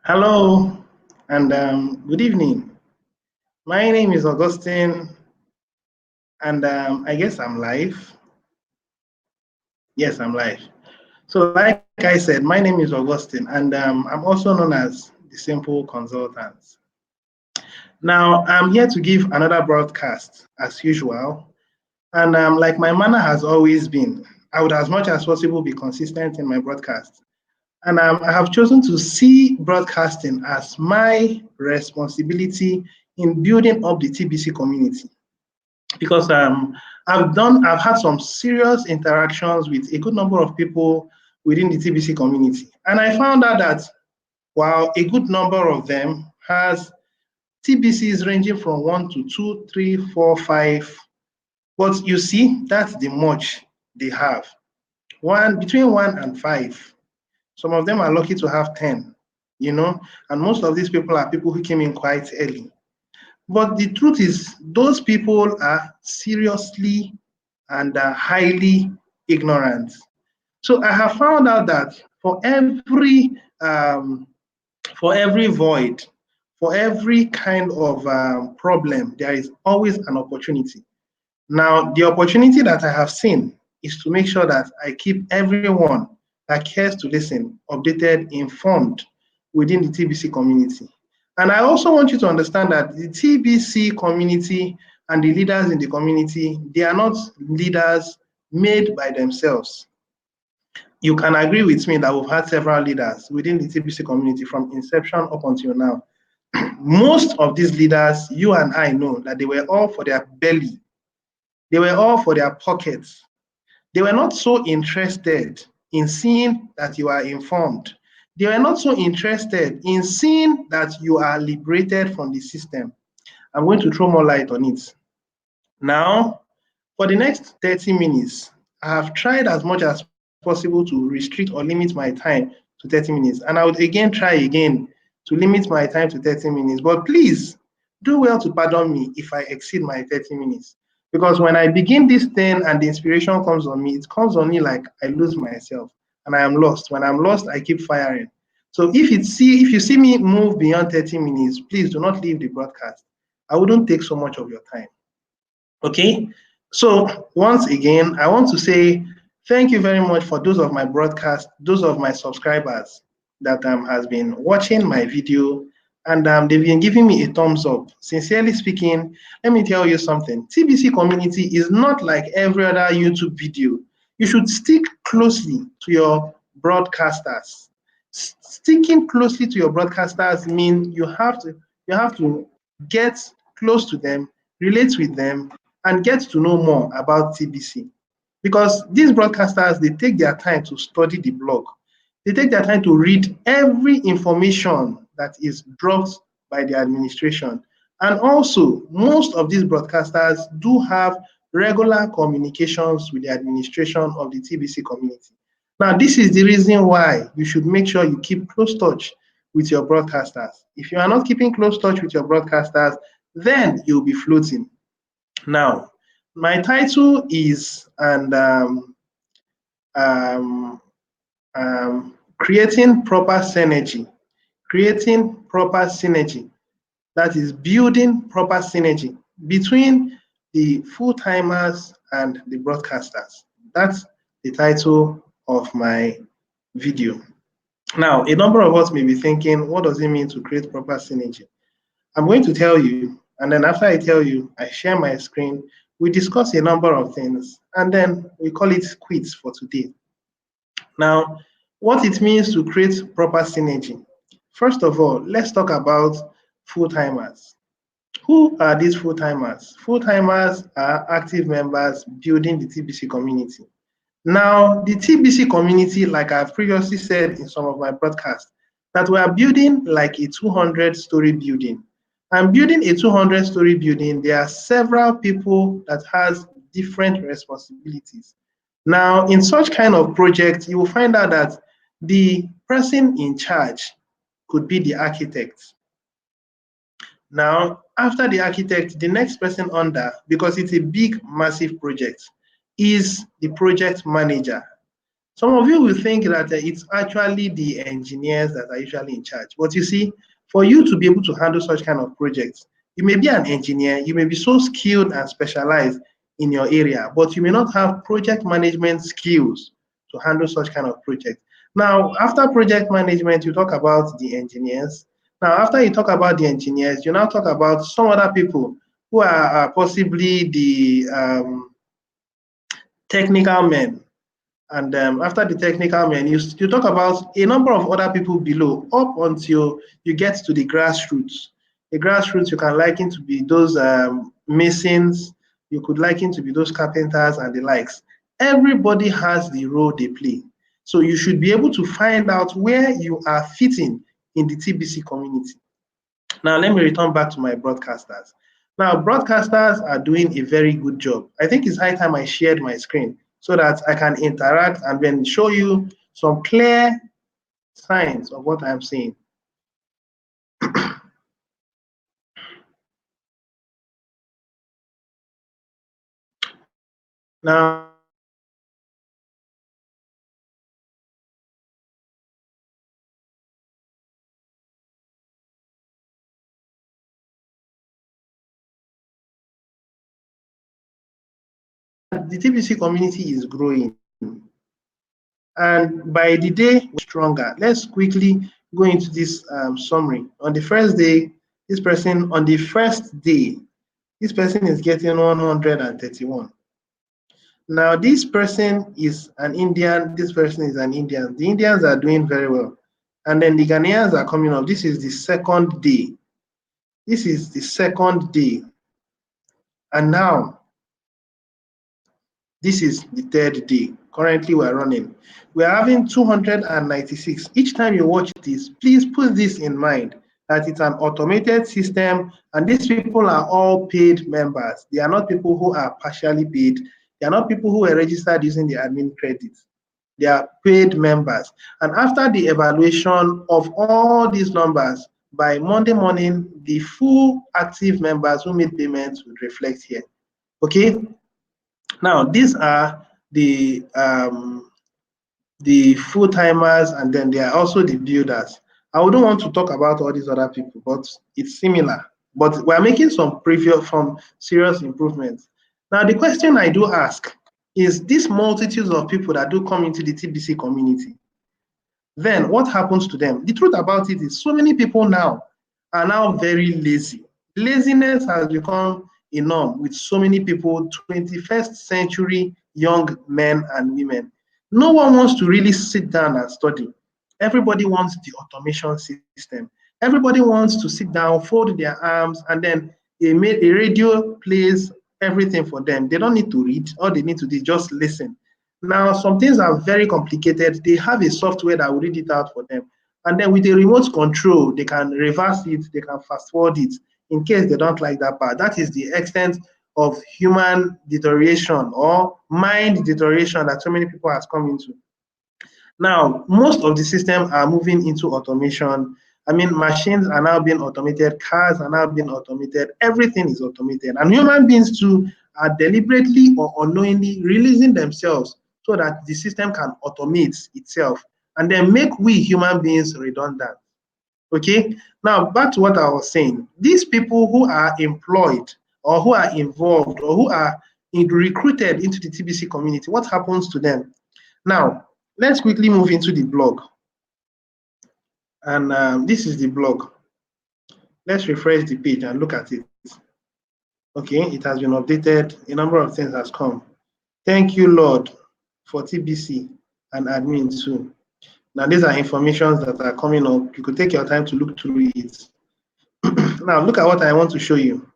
Hello and good evening. My name is Augustine, and I guess I'm live. Yes, I'm live. So, like I said, my name is Augustine, and I'm also known as the Simple Consultant. Now, I'm here to give another broadcast as usual, and like my manner has always been, I would, as much as possible, be consistent in my broadcast. And I have chosen to see broadcasting as my responsibility in building up the TBC community because I've had some serious interactions with a good number of people within the TBC community, and I found out that while a good number of them has TBCs ranging from 1 to 2, 3, 4, 5, but you see that's the much they have. One between 1 and 5. Some of them are lucky to have 10, and most of these people are people who came in quite early. But the truth is, those people are seriously and highly ignorant. So I have found out that um, for every void, for every kind of problem, there is always an opportunity. Now, the opportunity that I have seen is to make sure that I keep everyone that cares to listen updated, informed within the TBC community. And I also want you to understand that the TBC community and the leaders in the community, they are not leaders made by themselves. You can agree with me that we've had several leaders within the TBC community from inception up until now. Most of these leaders, you and I know that they were all for their belly, they were all for their pockets. They were not so interested in seeing that you are informed. They were not so interested in seeing that you are liberated from the system. I'm going to throw more light on it. Now, for the next 30 minutes, I have tried as much as possible to restrict or limit my time to 30 minutes. And I would again try again to limit my time to 30 minutes. But please do well to pardon me if I exceed my 30 minutes. Because when I begin this thing and the inspiration comes on me, it comes on me like I lose myself and I am lost. When I'm lost, I keep firing. So if you see me move beyond 30 minutes, please do not leave the broadcast. I wouldn't take so much of your time. Okay, so once again, I want to say thank you very much for those of my broadcast, those of my subscribers that has been watching my video and they've been giving me a thumbs up. Sincerely speaking, let me tell you something. TBC community is not like every other YouTube video. You should stick closely to your broadcasters. Sticking closely to your broadcasters means you have to get close to them, relate with them, and get to know more about TBC. Because these broadcasters, they take their time to study the blog. They take their time to read every information that is dropped by the administration. And also, most of these broadcasters do have regular communications with the administration of the TBC community. Now, this is the reason why you should make sure you keep close touch with your broadcasters. If you are not keeping close touch with your broadcasters, then you'll be floating. Now, my title is um, creating proper synergy. Creating proper synergy. That is building proper synergy between the full timers and the broadcasters. That's the title of my video. Now, a number of us may be thinking, what does it mean to create proper synergy? I'm going to tell you, and then after I tell you, I share my screen, we discuss a number of things, and then we call it quits for today. Now, what it means to create proper synergy. First of all, let's talk about full-timers. Who are these full-timers? Full-timers are active members building the TBC community. Now, the TBC community, like I've previously said in some of my broadcasts, that we are building like a 200-story building. And building a 200-story building, there are several people that has different responsibilities. Now, in such kind of project, you will find out that the person in charge could be the architect. Now, after the architect, the next person under, because it's a big, massive project, is the project manager. Some of you will think that it's actually the engineers that are usually in charge. But you see, for you to be able to handle such kind of projects, you may be an engineer, you may be so skilled and specialized in your area, but you may not have project management skills to handle such kind of projects. Now, after project management, you talk about the engineers. Now, after you talk about the engineers, you now talk about some other people who are possibly the technical men. And after the technical men, you talk about a number of other people below, up until you get to the grassroots. The grassroots you can liken to be those masons, you could liken to be those carpenters and the likes. Everybody has the role they play. So you should be able to find out where you are fitting in the TBC community. Now, let me return back to my broadcasters. Now, broadcasters are doing a very good job. I think it's high time I shared my screen so that I can interact and then show you some clear signs of what I'm saying. Now, the TBC community is growing, and by the day we're stronger. Let's quickly go into this summary. On the first day, this person is getting 131. Now, this person is an Indian, this person is an Indian. The Indians are doing very well. And then the Ghanaians are coming up. This is the second day. This is the second day. And now, this is the third day. Currently, we're running. We're having 296. Each time you watch this, please put this in mind that it's an automated system, and these people are all paid members. They are not people who are partially paid. They are not people who are registered using the admin credits. They are paid members. And after the evaluation of all these numbers, by Monday morning, the full active members who made payments would reflect here. Okay? Now, these are the full-timers, and then there are also the builders. I wouldn't want to talk about all these other people, but it's similar. But we're making some serious improvements. Now, the question I do ask is, these multitudes of people that do come into the TBC community, then what happens to them? The truth about it is so many people now are now very lazy. Laziness has become a norm with so many people, 21st century young men and women. No one wants to really sit down and study. Everybody wants the automation system. Everybody wants to sit down, fold their arms, and then a radio plays everything for them. They don't need to read. All they need to do is just listen. Now, some things are very complicated. They have a software that will read it out for them. And then with a remote control, they can reverse it, they can fast forward it in case they don't like that part. That is the extent of human deterioration or mind deterioration that so many people have come into. Now, most of the systems are moving into automation. I mean, machines are now being automated, cars are now being automated, everything is automated. And human beings too are deliberately or unknowingly releasing themselves so that the system can automate itself and then make we human beings redundant. Okay, now back to what I was saying. These people who are employed or who are involved or who are recruited into the TBC community, what happens to them? Now, let's quickly move into the blog. And this is the blog. Let's refresh the page and look at it. Okay, it has been updated. A number of things has come. Thank you, Lord, for TBC and admin too. Now, these are informations that are coming up. You could take your time to look through it. Now, look at what I want to show you.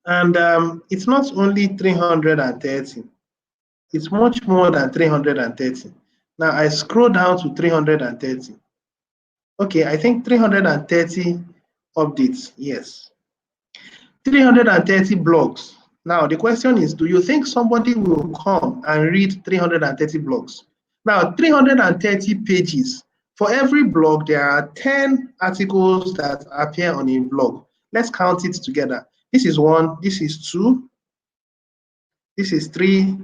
And it's not only 330. It's much more than 330. Now, I scroll down to 330. Okay, I think 330 updates, yes. 330 blogs. Now, the question is, do you think somebody will come and read 330 blogs? Now, 330 pages. For every blog, there are 10 articles that appear on a blog. Let's count it together. This is 1, this is 2, this is 3,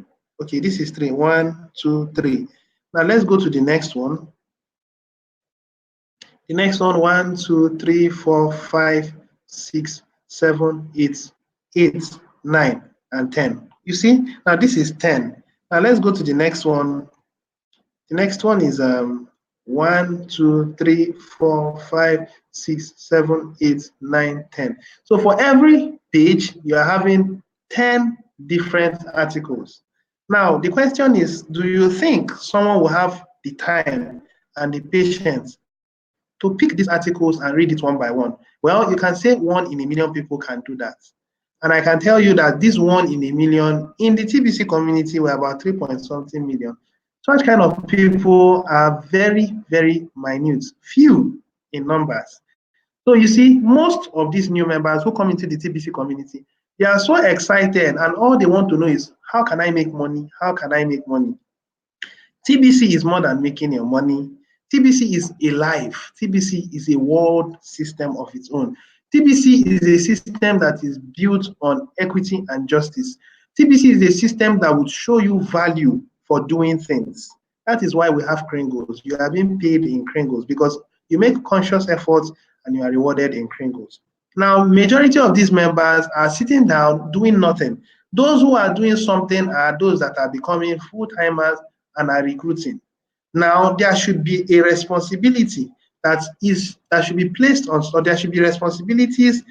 Okay, this is 3. 1, 2, 3. Now let's go to the next one. The next one, 1, 2, 3, 4, 5, 6, 7, 8, 8, 9, and 10. You see, now this is 10. Now let's go to the next one. The next one is 1, 2, 3, 4, 5, 6, 7, 8, 9, 10. So for every page, you are having 10 different articles. Now, the question is, do you think someone will have the time and the patience to pick these articles and read it one by one? Well, you can say 1 in a million people can do that. And I can tell you that this 1 in a million in the TBC community were about 3 point something million. Such kind of people are very, very minute, few in numbers. So you see, most of these new members who come into the TBC community, they are so excited and all they want to know is, how can I make money? How can I make money? TBC is more than making your money. TBC is a life. TBC is a world system of its own. TBC is a system that is built on equity and justice. TBC is a system that would show you value for doing things. That is why we have Kringles. You are being paid in Kringles because you make conscious efforts and you are rewarded in Kringles. Now, majority of these members are sitting down doing nothing. Those who are doing something are those that are becoming full-timers and are recruiting. Now, there should be a responsibility that should be placed on, or there should be responsibilities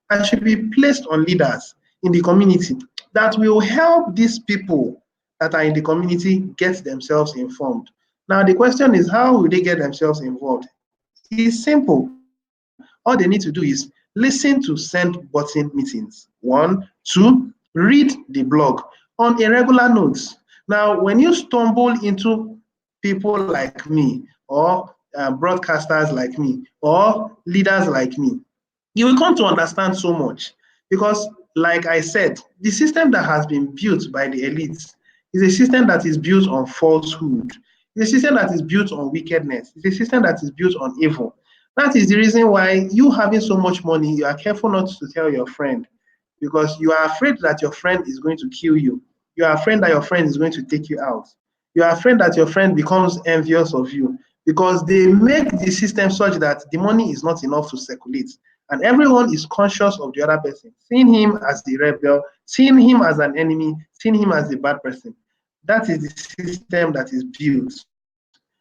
that should be placed on leaders in the community that will help these people that are in the community get themselves informed. Now, the question is, how will they get themselves involved? It's simple. All they need to do is listen to send button meetings. 1, 2, read the blog on a regular notes. Now, when you stumble into people like me or broadcasters like me or leaders like me, you will come to understand so much because, like I said, the system that has been built by the elites is a system that is built on falsehood. It's a system that is built on wickedness. It's a system that is built on evil. That is the reason why you having so much money, you are careful not to tell your friend because you are afraid that your friend is going to kill you. You are afraid that your friend is going to take you out. You are afraid that your friend becomes envious of you because they make the system such that the money is not enough to circulate. And everyone is conscious of the other person, seeing him as the rebel, seeing him as an enemy, seeing him as the bad person. That is the system that is built.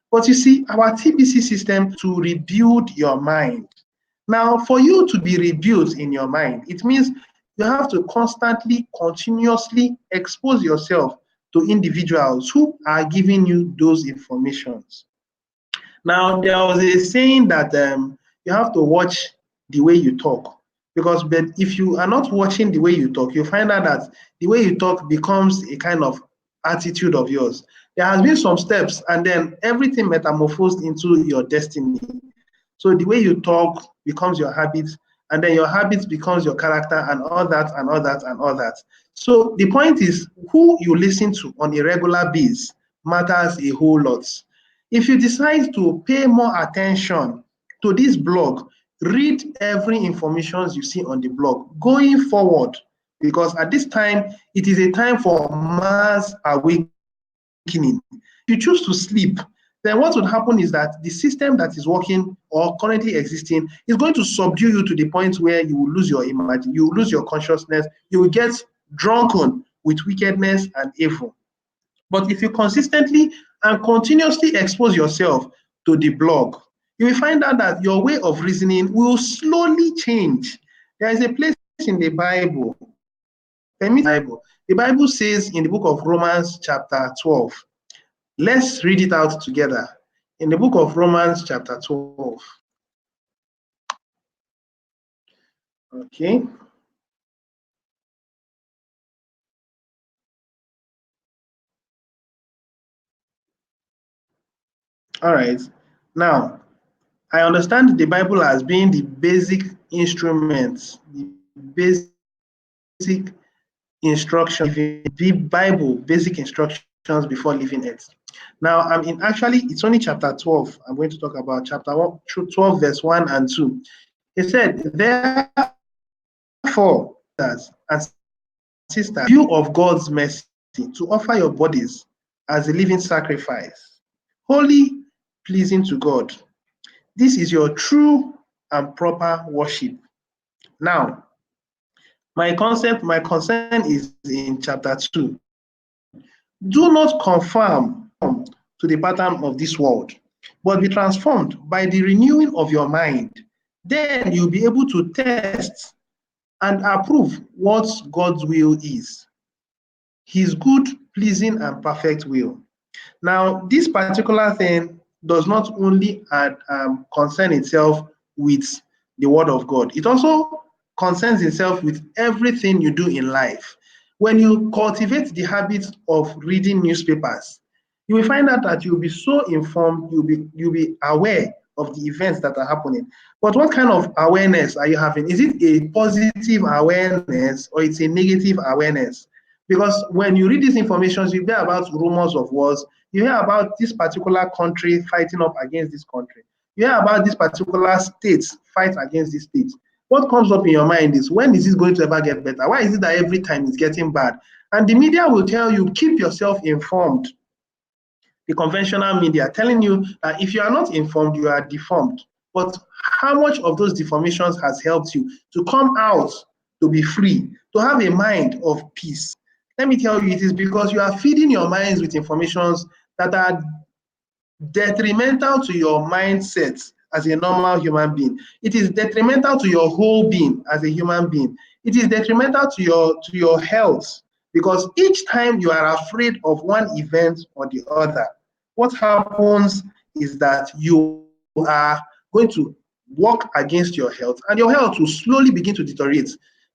But you see, our TBC system to rebuild your mind. Now, for you to be rebuilt in your mind, it means you have to constantly, continuously expose yourself to individuals who are giving you those informations. Now, there was a saying that you have to watch the way you talk, because if you are not watching the way you talk, you find out that the way you talk becomes a kind of attitude of yours. There has been some steps, and then everything metamorphosed into your destiny. So the way you talk becomes your habit, and then your habits becomes your character, and all that, and all that, and all that. So the point is, who you listen to on a regular basis matters a whole lot. If you decide to pay more attention to this blog, read every information you see on the blog going forward, because at this time, it is a time for mass awakening. If you choose to sleep, then what would happen is that the system that is working or currently existing is going to subdue you to the point where you will lose your imagination, you will lose your consciousness, you will get drunken with wickedness and evil. But if you consistently and continuously expose yourself to the blog, you will find out that your way of reasoning will slowly change. There is a place in the Bible, the Bible says in the book of Romans chapter 12, let's read it out together. In the book of Romans chapter 12. Okay. All right. Now, I understand the Bible as being the basic instruments, the basic instructions, the Bible, basic instructions before leaving it. Now, actually, it's only chapter 12. I'm going to talk about chapter 12, verse 1 and 2. It said, therefore, brothers and sisters, view of God's mercy, to offer your bodies as a living sacrifice, holy, pleasing to God. This is your true and proper worship. Now, my concern is in chapter 2. Do not conform to the pattern of this world, but be transformed by the renewing of your mind. Then you'll be able to test and approve what God's will is, his good, pleasing, and perfect will. Now, this particular thing does not only concern itself with the word of God, it also concerns itself with everything you do in life. When you cultivate the habit of reading newspapers, you will find out that you'll be so informed, you'll be aware of the events that are happening. But what kind of awareness are you having? Is it a positive awareness or it's a negative awareness? Because when you read these informations, you hear about rumors of wars, you hear about this particular country fighting up against this country, you hear about this particular state fight against this state. What comes up in your mind is, when is this going to ever get better? Why is it that every time it's getting bad? And the media will tell you, keep yourself informed. The conventional media telling you that if you are not informed, you are deformed. But how much of those deformations has helped you to come out, to be free, to have a mind of peace? Let me tell you, it is because you are feeding your minds with informations that are detrimental to your mindset as a normal human being. It is detrimental to your whole being as a human being. It is detrimental to your health, because each time you are afraid of one event or the other, what happens is that you are going to work against your health, and your health will slowly begin to deteriorate.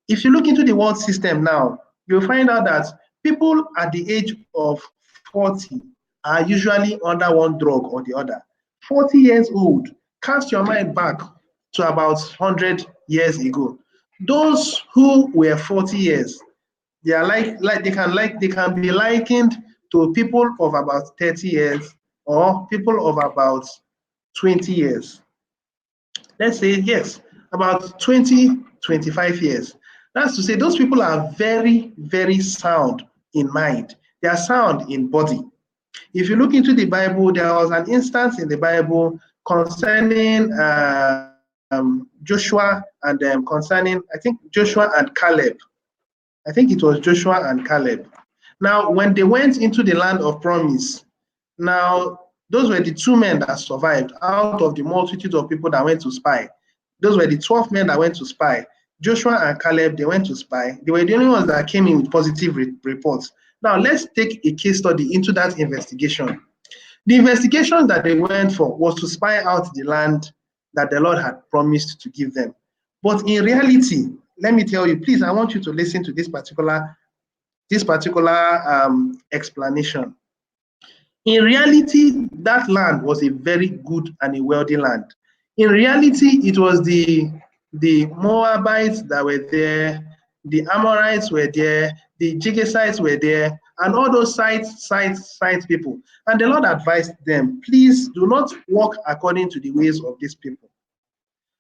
If you look into the world system now, you'll find out that people at the age of 40 are usually under one drug or the other. 40 years old, cast your mind back to about 100 years ago. Those who were 40 years, they are they can be likened to people of about 30 years or people of about 20 years. Let's say, yes, about 20, 25 years. That's to say, those people are very, very sound in mind. They are sound in body. If you look into the Bible, there was an instance in the Bible concerning Joshua and concerning, I think, Joshua and Caleb. I think it was Joshua and Caleb. Now, when they went into the land of promise, now those were the 2 men that survived out of the multitude of people that went to spy. Those were the 12 men that went to spy. Joshua and Caleb, they went to spy. They were the only ones that came in with positive reports. Now, let's take a case study into that investigation. The investigation that they went for was to spy out the land that the Lord had promised to give them. But in reality, let me tell you, please, I want you to listen to this particular explanation. In reality, that land was a very good and a wealthy land. In reality, it was the Moabites that were there, the Amorites were there, the Jebusites were there, and all those side people. And the Lord advised them, please do not walk according to the ways of these people.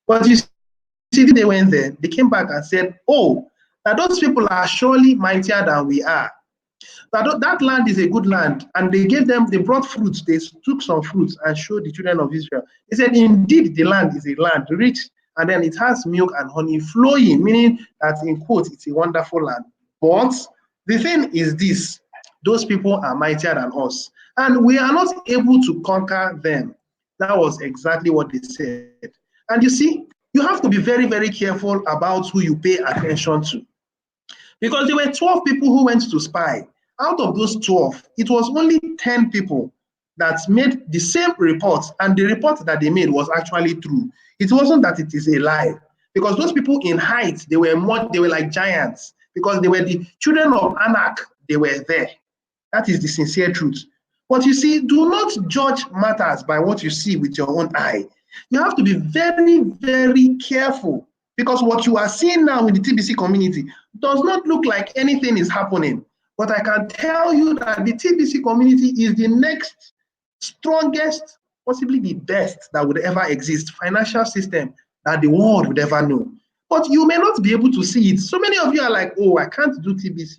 But you see, they went there, they came back and said, oh, now those people are surely mightier than we are. That land is a good land, and they brought fruits, they took some fruits and showed the children of Israel. They said, indeed, the land is a land rich, and then it has milk and honey flowing, meaning that, in quotes, it's a wonderful land. But the thing is this, those people are mightier than us, and we are not able to conquer them. That was exactly what they said. And you see, you have to be very, very careful about who you pay attention to. Because there were 12 people who went to spy. Out of those 12, it was only 10 people that made the same report, and the report that they made was actually true. It wasn't that it is a lie, because those people in height, they were like giants, because they were the children of Anak, they were there. That is the sincere truth. But you see, do not judge matters by what you see with your own eye. You have to be very, very careful, because what you are seeing now in the TBC community does not look like anything is happening. But I can tell you that the TBC community is the next strongest, possibly the best that would ever exist, financial system that the world would ever know. But you may not be able to see it. So many of you are like, oh, I can't do TBC.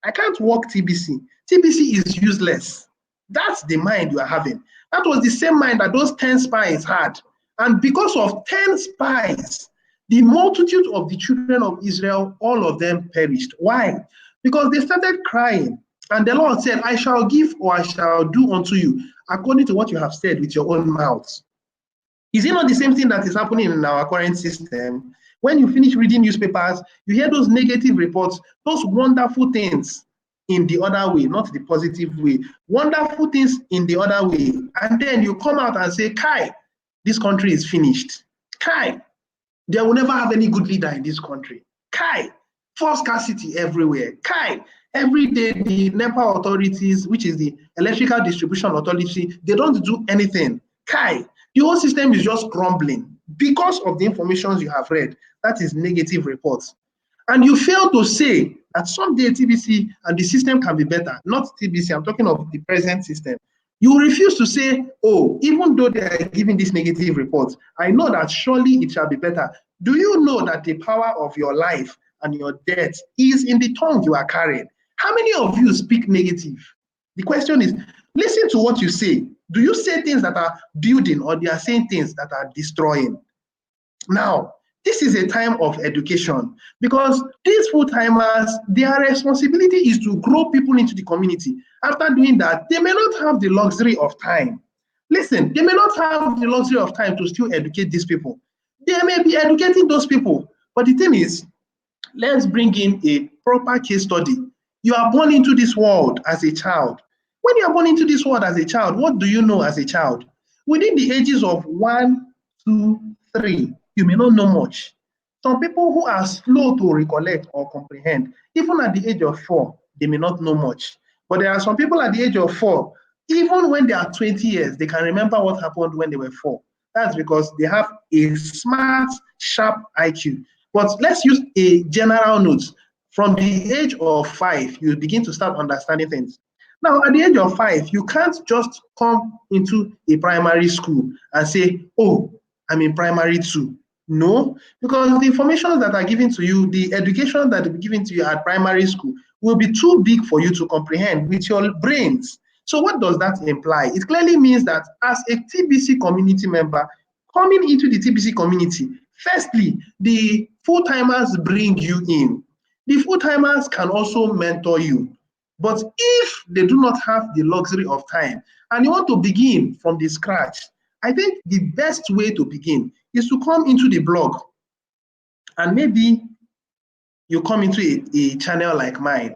I can't work TBC. TBC is useless. That's the mind you are having. That was the same mind that those 10 spies had. And because of 10 spies, the multitude of the children of Israel, all of them perished. Why? Because they started crying. And the Lord said, I shall give or I shall do unto you according to what you have said with your own mouth. Is it not the same thing that is happening in our current system? When you finish reading newspapers, you hear those negative reports, those wonderful things in the other way, not the positive way. Wonderful things in the other way. And then you come out and say, Kai, this country is finished. Kai, there will never have any good leader in this country. Kai, force scarcity everywhere. Kai, every day the NEPA authorities, which is the Electrical Distribution Authority, they don't do anything. Kai, the whole system is just crumbling because of the information you have read. That is negative reports. And you fail to say that someday TBC and the system can be better. Not TBC, I'm talking of the present system. You refuse to say, oh, even though they are giving these negative reports, I know that surely it shall be better. Do you know that the power of your life and your death is in the tongue you are carrying? How many of you speak negative? The question is, listen to what you say. Do you say things that are building or they are saying things that are destroying? Now, this is a time of education because these full-timers, their responsibility is to grow people into the community. After doing that, they may not have the luxury of time. Listen, they may not have the luxury of time to still educate these people. They may be educating those people. But the thing is, let's bring in a proper case study. You are born into this world as a child. When you are born into this world as a child, what do you know as a child? Within the ages of 1, 2, 3, you may not know much. Some people who are slow to recollect or comprehend, even at the age of 4, they may not know much. But there are some people at the age of 4, even when they are 20 years, they can remember what happened when they were 4. That's because they have a smart, sharp IQ. But let's use a general note. From the age of 5, you begin to start understanding things. Now, at the age of 5, you can't just come into a primary school and say, oh, I'm in primary 2. No, because the information that are given to you, the education that will be given to you at primary school will be too big for you to comprehend with your brains. So what does that imply? It clearly means that as a TBC community member, coming into the TBC community, firstly, the full-timers bring you in. The full-timers can also mentor you. But if they do not have the luxury of time and you want to begin from the scratch, I think the best way to begin is to come into the blog, and maybe you come into a channel like mine.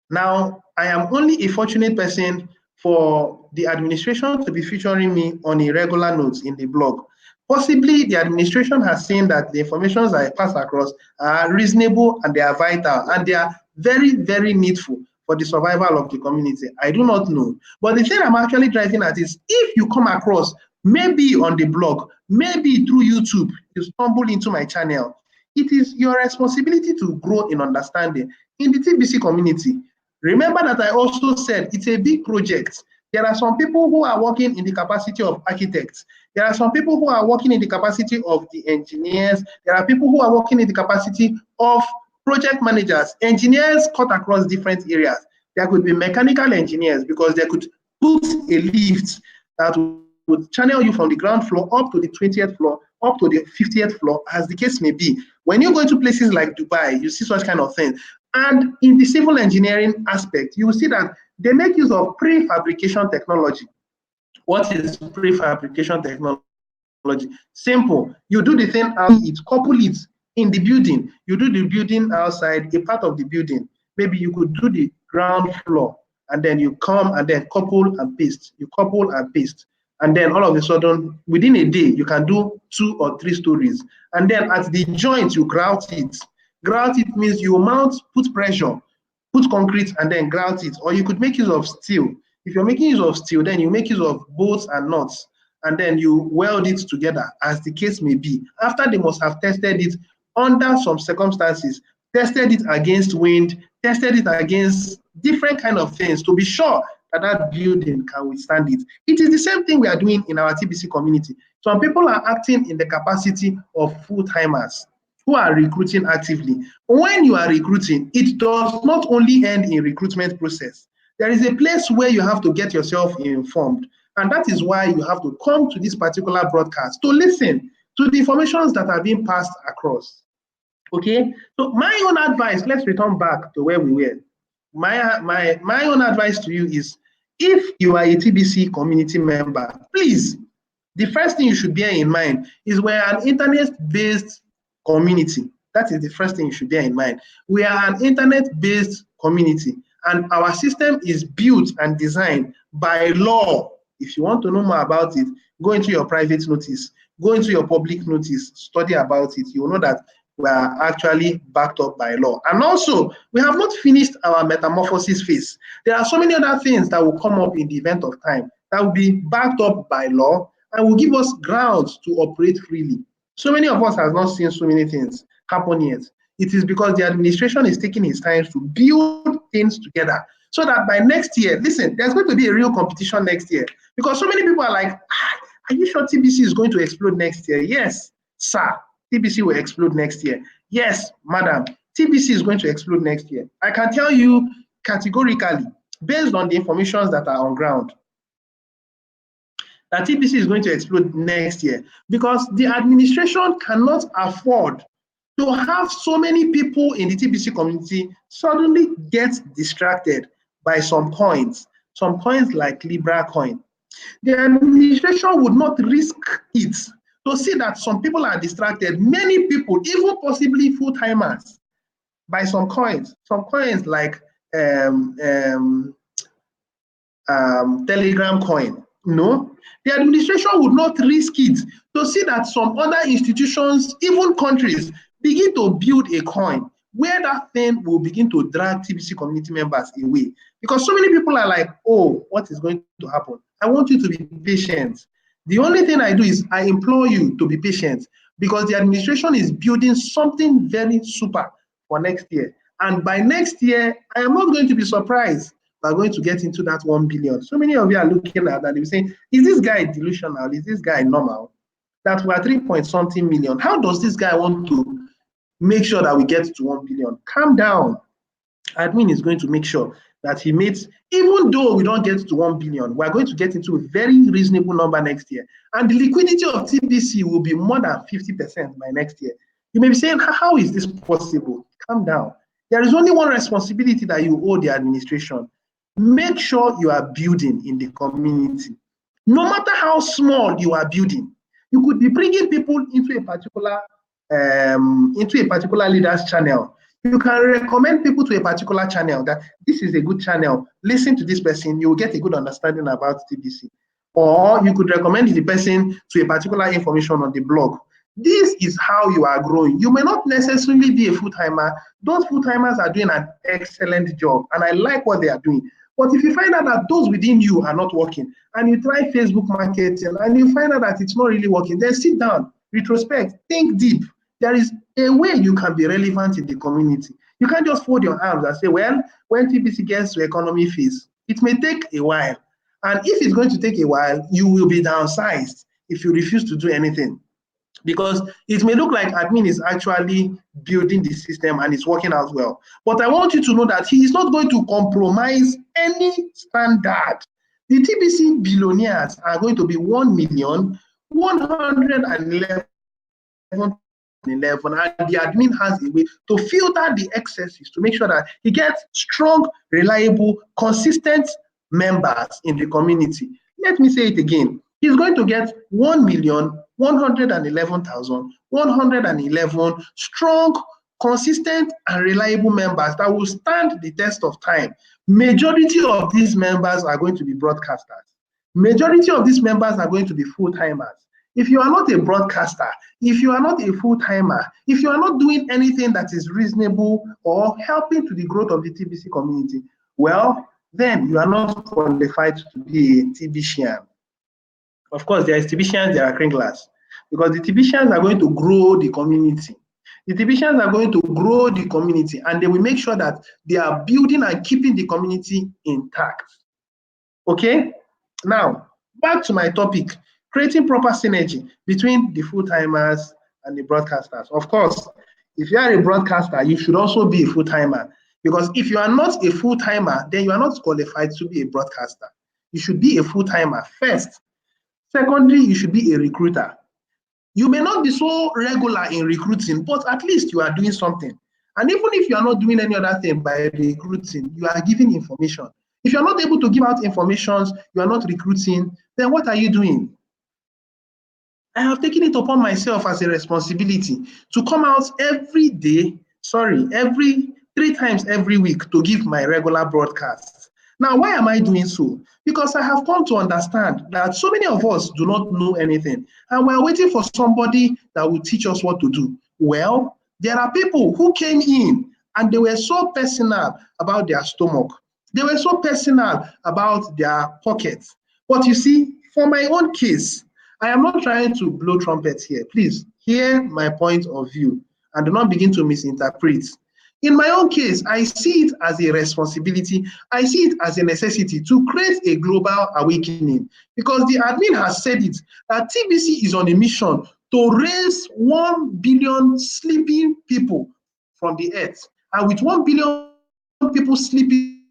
Now, I am only a fortunate person for the administration to be featuring me on a regular note in the blog. Possibly the administration has seen that the information I pass across are reasonable and they are vital and they are very, very needful for the survival of the community. I do not know. But the thing I'm actually driving at is if you come across, maybe on the blog, maybe through YouTube, you stumble into my channel, it is your responsibility to grow in understanding in the TBC community. Remember that I also said it's a big project. There are some people who are working in the capacity of architects. There are some people who are working in the capacity of the engineers. There are people who are working in the capacity of project managers. Engineers cut across different areas. There could be mechanical engineers because they could put a lift that would channel you from the ground floor up to the 20th floor, up to the 50th floor, as the case may be. When you go into places like Dubai, you see such kind of things. And in the civil engineering aspect, you will see that they make use of prefabrication technology. What is prefabrication technology? Simple. You do the thing out, it couple it in the building. You do the building outside, a part of the building. Maybe you could do the ground floor, and then you come and then couple and paste. You couple and paste. And then all of a sudden, within a day, you can do 2 or 3 stories. And then at the joint, you grout it. Grout it means you mount, put pressure, put concrete, and then grout it. Or you could make use of steel. If you're making use of steel, then you make use of bolts and nuts, and then you weld it together, as the case may be. After they must have tested it under some circumstances, tested it against wind, tested it against different kind of things to be sure that that building can withstand it. It is the same thing we are doing in our TBC community. Some people are acting in the capacity of full-timers who are recruiting actively. When you are recruiting, it does not only end in recruitment process. There is a place where you have to get yourself informed. And that is why you have to come to this particular broadcast to listen to the informations that are being passed across. Okay, so my own advice, let's return back to where we were. My own advice to you is, if you are a TBC community member, please, the first thing you should bear in mind is we're an internet-based community. That is the first thing you should bear in mind. We are an internet-based community, and our system is built and designed by law. If you want to know more about it, go into your private notice, go into your public notice, study about it. You will know that we are actually backed up by law. And also, we have not finished our metamorphosis phase. There are so many other things that will come up in the event of time that will be backed up by law and will give us grounds to operate freely. So many of us have not seen so many things happen yet. It is because the administration is taking its time to build things together, so that by next year, listen, there's going to be a real competition next year. Because so many people are like, are you sure TBC is going to explode next year? Yes, sir, TBC will explode next year. Yes, madam, TBC is going to explode next year. I can tell you categorically, based on the information that are on ground, that TBC is going to explode next year, because the administration cannot afford to have so many people in the TBC community suddenly get distracted by some coins like Libra coin. The administration would not risk it to see that some people are distracted, many people, even possibly full-timers, by some coins like Telegram coin. No, the administration would not risk it to see that some other institutions, even countries, begin to build a coin where that thing will begin to drag TBC community members away. Because so many people are like, oh, what is going to happen? I want you to be patient. The only thing I do is I implore you to be patient, because the administration is building something very super for next year. And by next year, I am not going to be surprised are going to get into that 1 billion. So many of you are looking at that and you're saying, is this guy delusional? Is this guy normal? That we are 3-point-something million. How does this guy want to make sure that we get to 1 billion? Calm down. Admin is going to make sure that he meets, even though we don't get to 1 billion, we're going to get into a very reasonable number next year. And the liquidity of TBC will be more than 50% by next year. You may be saying, how is this possible? Calm down. There is only one responsibility that you owe the administration. Make sure you are building in the community. No matter how small you are building, you could be bringing people into a particular leader's channel. You can recommend people to a particular channel that this is a good channel. Listen to this person, you will get a good understanding about TBC. Or you could recommend the person to a particular information on the blog. This is how you are growing. You may not necessarily be a full-timer. Those full-timers are doing an excellent job, and I like what they are doing. But if you find out that those within you are not working, and you try Facebook marketing, and you find out that it's not really working, then sit down, retrospect, think deep. There is a way you can be relevant in the community. You can't just fold your arms and say, well, when TBC gets to economy phase, it may take a while. And if it's going to take a while, you will be downsized if you refuse to do anything. Because it may look like admin is actually building the system and it's working out well. But I want you to know that he is not going to compromise any standard. The TBC billionaires are going to be 1,111,000, and the admin has a way to filter the excesses to make sure that he gets strong, reliable, consistent members in the community. Let me say it again. He's going to get 1,111,111 strong, consistent, and reliable members that will stand the test of time. Majority of these members are going to be broadcasters. Majority of these members are going to be full-timers. If you are not a broadcaster, if you are not a full-timer, if you are not doing anything that is reasonable or helping to the growth of the TBC community, well, then you are not qualified to be a TBCian. Of course, there is TBCians, there are Kringlers, because the TBCians are going to grow the community. The TBCians are going to grow the community, and they will make sure that they are building and keeping the community intact. Okay? Now, back to my topic, creating proper synergy between the full-timers and the broadcasters. Of course, if you are a broadcaster, you should also be a full-timer. Because if you are not a full-timer, then you are not qualified to be a broadcaster. You should be a full-timer first. Secondly, you should be a recruiter. You may not be so regular in recruiting, but at least you are doing something. And even if you are not doing any other thing by recruiting, you are giving information. If you are not able to give out information, you are not recruiting, then what are you doing? I have taken it upon myself as a responsibility to come out every day, every 3 times every week to give my regular broadcasts. Now, why am I doing so? Because I have come to understand that so many of us do not know anything, and we're waiting for somebody that will teach us what to do. Well, there are people who came in and they were so personal about their stomach. They were so personal about their pockets. But you see, for my own case, I am not trying to blow trumpets here. Please hear my point of view and do not begin to misinterpret. In my own case, I see it as a responsibility. I see it as a necessity to create a global awakening, because the admin has said it, that TBC is on a mission to raise 1 billion sleeping people from the earth. And with 1 billion people sleeping,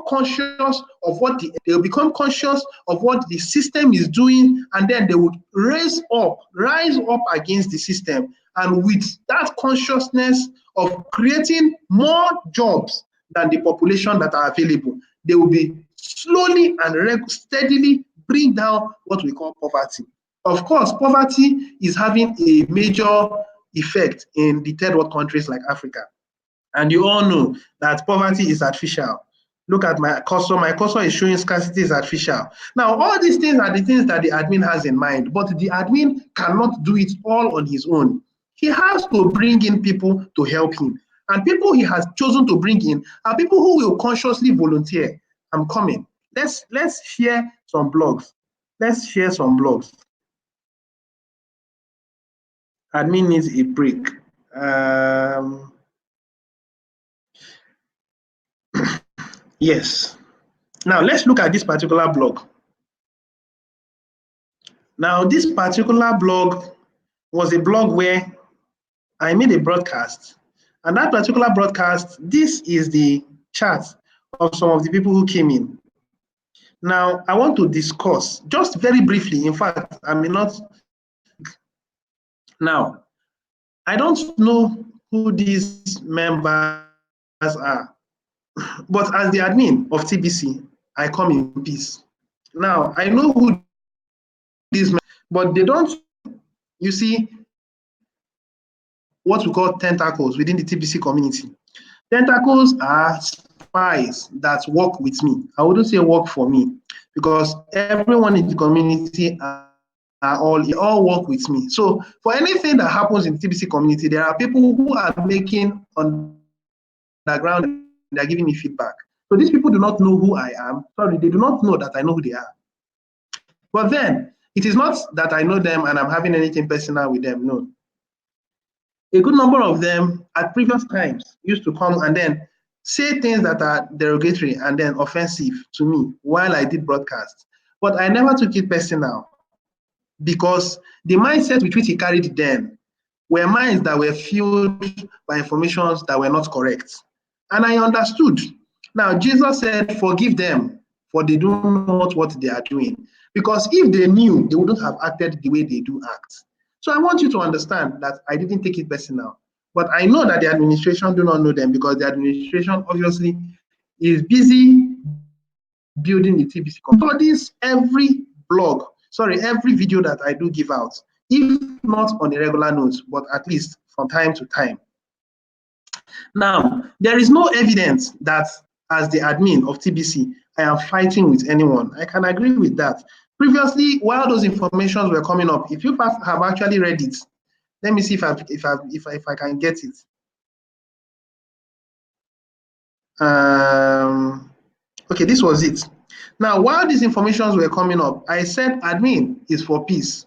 conscious of what they will become conscious of what the system is doing, and then they would rise up against the system. And with that consciousness of creating more jobs than the population that are available, they will be slowly and steadily bring down what we call poverty. Of course, poverty is having a major effect in the third world countries like Africa. And you all know that poverty is artificial. Look at my cursor. My cursor is showing scarcity is artificial. Now, all these things are the things that the admin has in mind, but the admin cannot do it all on his own. He has to bring in people to help him. And people he has chosen to bring in are people who will consciously volunteer. I'm coming. Let's share some blogs. Let's share some blogs. Admin needs a break. Yes. Now, let's look at this particular blog. Now, this particular blog was a blog where I made a broadcast. And that particular broadcast, this is the chat of some of the people who came in. Now, I want to discuss just very briefly. In fact, I may not. Now, I don't know who these members are, but as the admin of TBC, I come in peace. Now, I know who these members, but they don't, you see, what we call tentacles within the TBC community. Tentacles are spies that work with me. I wouldn't say work for me, because everyone in the community all work with me. So for anything that happens in the TBC community, there are people who are making on the ground and they're giving me feedback. So these people do not know who I am. Sorry, they do not know that I know who they are. But then it is not that I know them and I'm having anything personal with them. No. A good number of them at previous times used to come and then say things that are derogatory and then offensive to me while I did broadcast. But I never took it personal, because the mindset with which he carried then were minds that were fueled by information that were not correct. And I understood. Now, Jesus said, forgive them, for they do not what they are doing. Because if they knew, they wouldn't have acted the way they do act. So I want you to understand that I didn't take it personal. But I know that the administration do not know them, because the administration obviously is busy building the TBC. So this every video that I do give out, if not on a regular note, but at least from time to time. Now, there is no evidence that as the admin of TBC, I am fighting with anyone. I can agree with that. Previously, while those informations were coming up, if you have actually read it, let me see if I can get it. Okay, this was it. Now, while these informations were coming up, I said admin is for peace.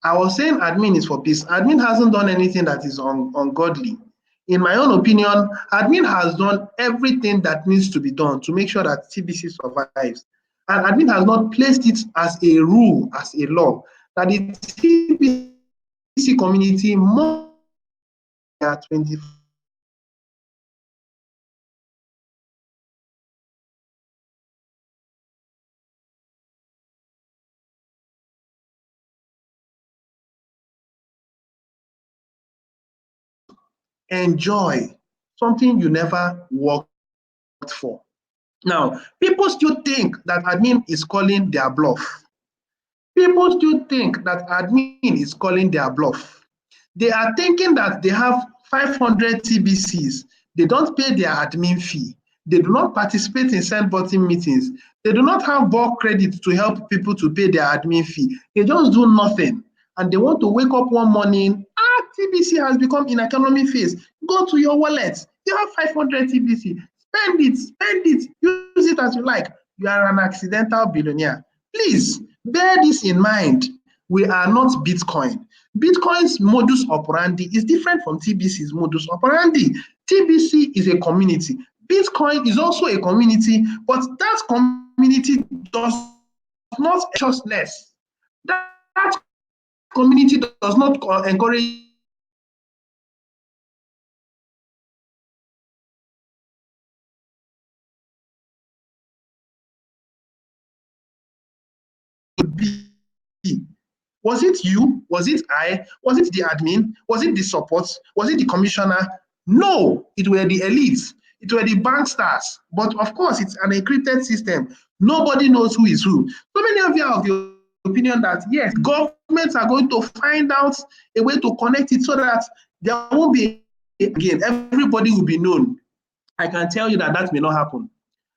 I was saying admin is for peace. Admin hasn't done anything that is ungodly. In my own opinion, admin has done everything that needs to be done to make sure that TBC survives. And admin has not placed it as a rule, as a law, that the TBC community more than 24 enjoy something you never worked for. Now, people still think that admin is calling their bluff. People still think that admin is calling their bluff. They are thinking that they have 500 TBCs. They don't pay their admin fee. They do not participate in send button meetings. They do not have bulk credit to help people to pay their admin fee. They just do nothing. And they want to wake up one morning, TBC has become in economy phase. Go to your wallet. You have 500 TBC. Spend it, use it as you like. You are an accidental billionaire. Please bear this in mind. We are not Bitcoin. Bitcoin's modus operandi is different from TBC's modus operandi. TBC is a community. Bitcoin is also a community, but that community does not just less. That community does not encourage be. Was it you? Was it I? Was it the admin? Was it the support? Was it the commissioner? No, it were the elites. It were the bank stars. But of course, it's an encrypted system. Nobody knows who is who. So many of you are of the opinion that yes, governments are going to find out a way to connect it so that there won't be, again, everybody will be known. I can tell you that that may not happen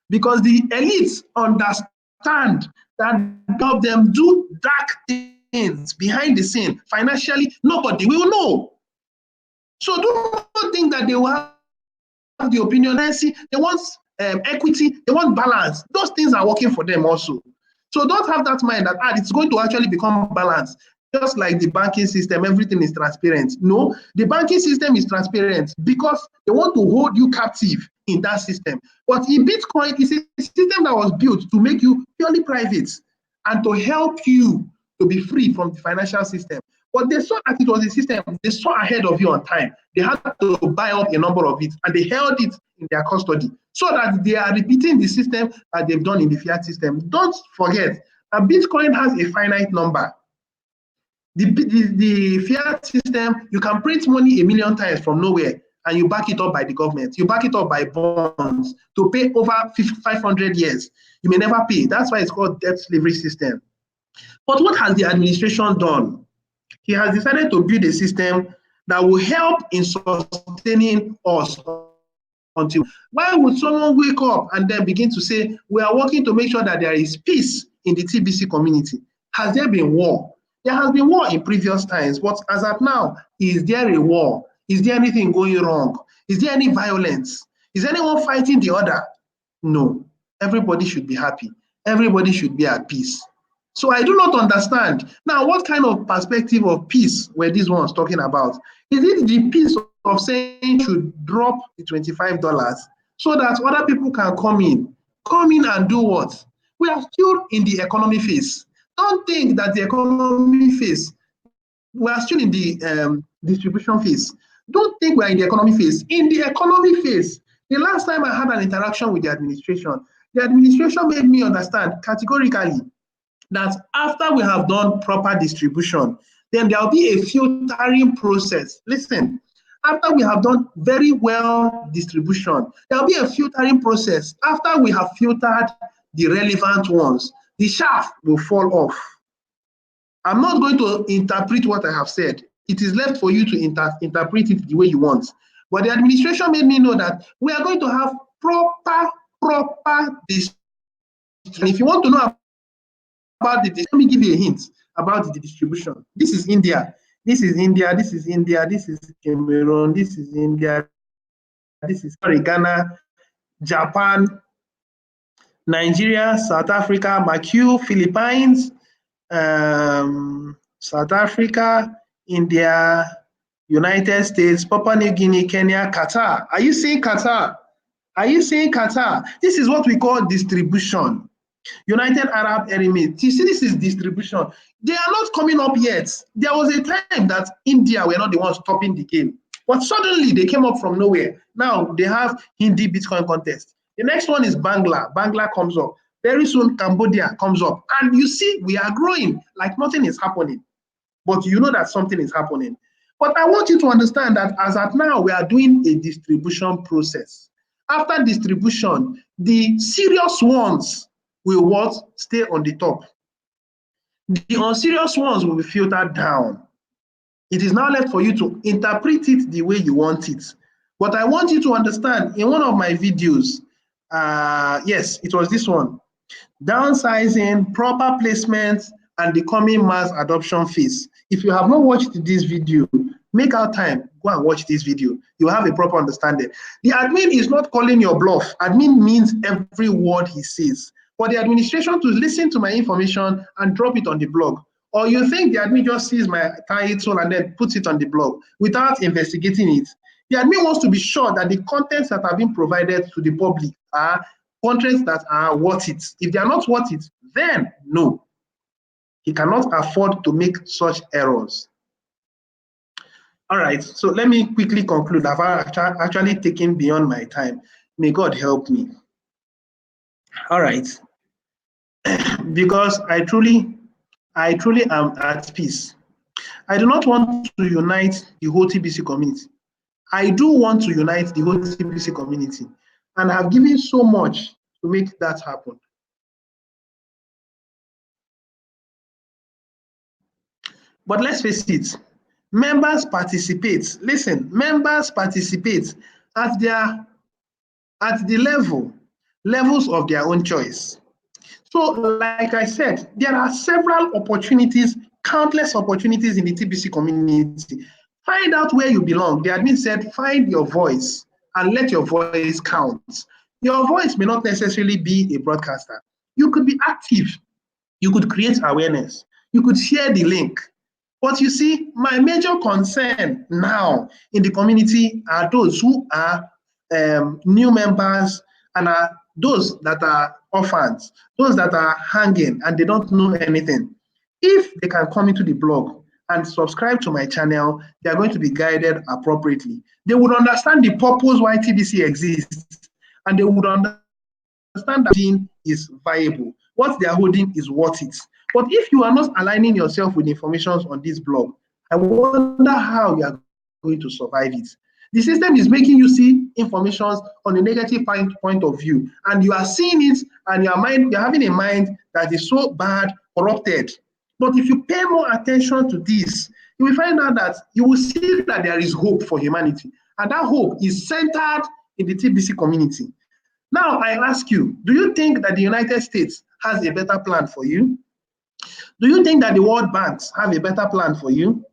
because the elites understand that help them do dark things behind the scene financially. Nobody will know. So do not think that they will have the opinion. They want equity, they want balance. Those things are working for them also. So don't have that mind that it's going to actually become balanced. Just like the banking system, everything is transparent. No, the banking system is transparent because they want to hold you captive in that system. But in Bitcoin, it's a system that was built to make you purely private and to help you to be free from the financial system. But they saw that it was a system, they saw ahead of you on time. They had to buy up a number of it and they held it in their custody so that they are repeating the system that they've done in the fiat system. Don't forget that Bitcoin has a finite number. The fiat system, you can print money 1,000,000 times from nowhere and you back it up by the government. You back it up by bonds to pay over 500 years. You may never pay. That's why it's called debt slavery system. But what has the administration done? He has decided to build a system that will help in sustaining us until. Why would someone wake up and then begin to say, we are working to make sure that there is peace in the TBC community? Has there been war? There has been war in previous times, but as of now, is there a war? Is there anything going wrong? Is there any violence? Is anyone fighting the other? No. Everybody should be happy. Everybody should be at peace. So I do not understand. Now, what kind of perspective of peace were these ones talking about? Is it the peace of saying should drop the $25 so that other people can come in and do what? We are still in the economy phase. Don't think that the economy phase, we are still in the distribution phase. Don't think we're in the economy phase. In the economy phase, the last time I had an interaction with the administration made me understand categorically that after we have done proper distribution, then there will be a filtering process. Listen, after we have done very well distribution, there will be a filtering process. After we have filtered the relevant ones, the shaft will fall off. I'm not going to interpret what I have said. It is left for you to interpret it the way you want. But the administration made me know that we are going to have proper distribution. If you want to know about the, let me give you a hint about the distribution. This is India. This is India. This is India. This is Cameroon. This is India. This is Ghana, Japan, Nigeria, South Africa, Macau, Philippines, South Africa, India, United States, Papua New Guinea, Kenya, Qatar. Are you seeing Qatar? Are you seeing Qatar? This is what we call distribution. United Arab Emirates. You see, this is distribution. They are not coming up yet. There was a time that India were not the ones stopping the game. But suddenly they came up from nowhere. Now they have Hindi Bitcoin contest. The next one is Bangla. Bangla comes up. Very soon Cambodia comes up. And you see, we are growing like nothing is happening. But you know that something is happening. But I want you to understand that as at now, we are doing a distribution process. After distribution, the serious ones will what? Stay on the top. The unserious ones will be filtered down. It is now left for you to interpret it the way you want it. But I want you to understand, in one of my videos, yes, it was this one, downsizing, proper placement, and the coming mass adoption phase. If you have not watched this video, make out time, go and watch this video. You have a proper understanding. The admin is not calling your bluff. Admin means every word he says. For the administration to listen to my information and drop it on the blog, or you think the admin just sees my title and then puts it on the blog without investigating it. The admin wants to be sure that the contents that have been provided to the public are contents that are worth it. If they are not worth it, then no. He cannot afford to make such errors. All right, so let me quickly conclude. I've actually taken beyond my time. May God help me. All right, because I truly am at peace. I do not want to unite the whole TBC community. I do want to unite the whole TBC community, and have given so much to make that happen. But let's face it, members participate. Listen, members participate at the levels of their own choice. So, like I said, there are several opportunities, countless opportunities in the TBC community. Find out where you belong. The admin said, find your voice and let your voice count. Your voice may not necessarily be a broadcaster. You could be active. You could create awareness. You could share the link. But you see, my major concern now in the community are those who are new members and are those that are orphans, those that are hanging and they don't know anything. If they can come into the blog and subscribe to my channel, they are going to be guided appropriately. They would understand the purpose why TBC exists, and they would understand that holding is viable. What they are holding is worth it. But if you are not aligning yourself with information on this blog, I wonder how you are going to survive it. The system is making you see information on a negative point of view, and you are seeing it, and you're having a mind that is so bad, corrupted. But if you pay more attention to this, you will find out that you will see that there is hope for humanity, and that hope is centered in the TBC community. Now, I ask you, do you think that the United States has a better plan for you? Do you think that the World Banks have a better plan for you?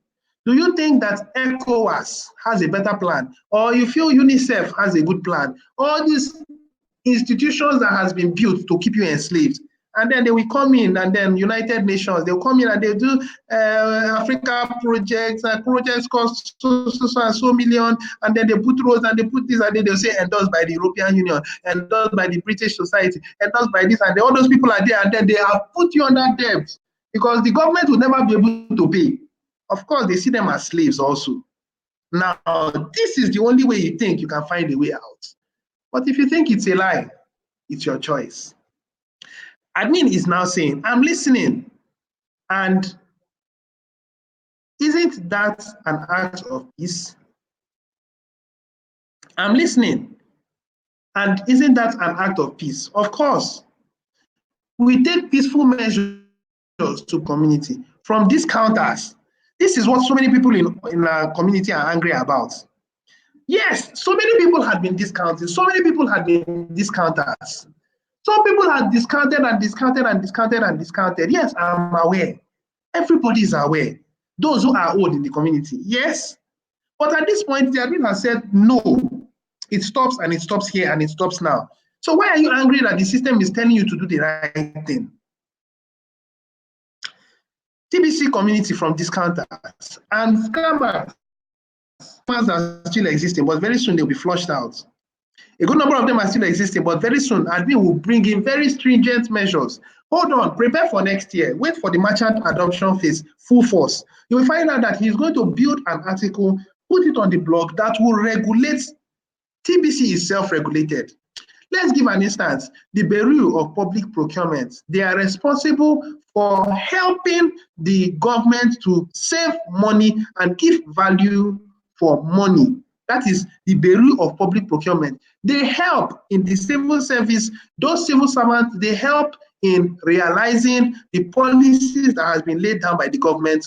Do you think that ECOWAS has a better plan? Or you feel UNICEF has a good plan? All these institutions that has been built to keep you enslaved, and then they will come in, and then United Nations, they'll come in and they'll do Africa projects, and projects cost so and so million, and then they put roads and they put this, and then they'll say endorsed by the European Union, endorsed by the British Society, endorsed by this, and all those people are there, and then they have put you under debt because the government will never be able to pay. Of course, they see them as slaves also. Now, this is the only way you think you can find a way out. But if you think it's a lie, it's your choice. Admin is now saying, I'm listening. And isn't that an act of peace? I'm listening. And isn't that an act of peace? Of course. We take peaceful measures to community from discounters. This is what so many people in our community are angry about. Yes, so many people had been discounted. So many people had been discounters. Some people had discounted and discounted and discounted and discounted. Yes, I'm aware. Everybody is aware. Those who are old in the community, yes. But at this point, the admin has said, no, it stops, and it stops here, and it stops now. So why are you angry that the system is telling you to do the right thing? TBC community from discounters and scammers are still existing, but very soon they'll be flushed out. A good number of them are still existing, but very soon admin will bring in very stringent measures. Hold on, prepare for next year. Wait for the merchant adoption phase, full force. You will find out that he's going to build an article, put it on the blog that will regulate. TBC is self-regulated. Let's give an instance. The Bureau of Public Procurement, they are responsible for helping the government to save money and give value for money. That is the Bureau of Public Procurement. They help in the civil service. Those civil servants, they help in realizing the policies that has been laid down by the government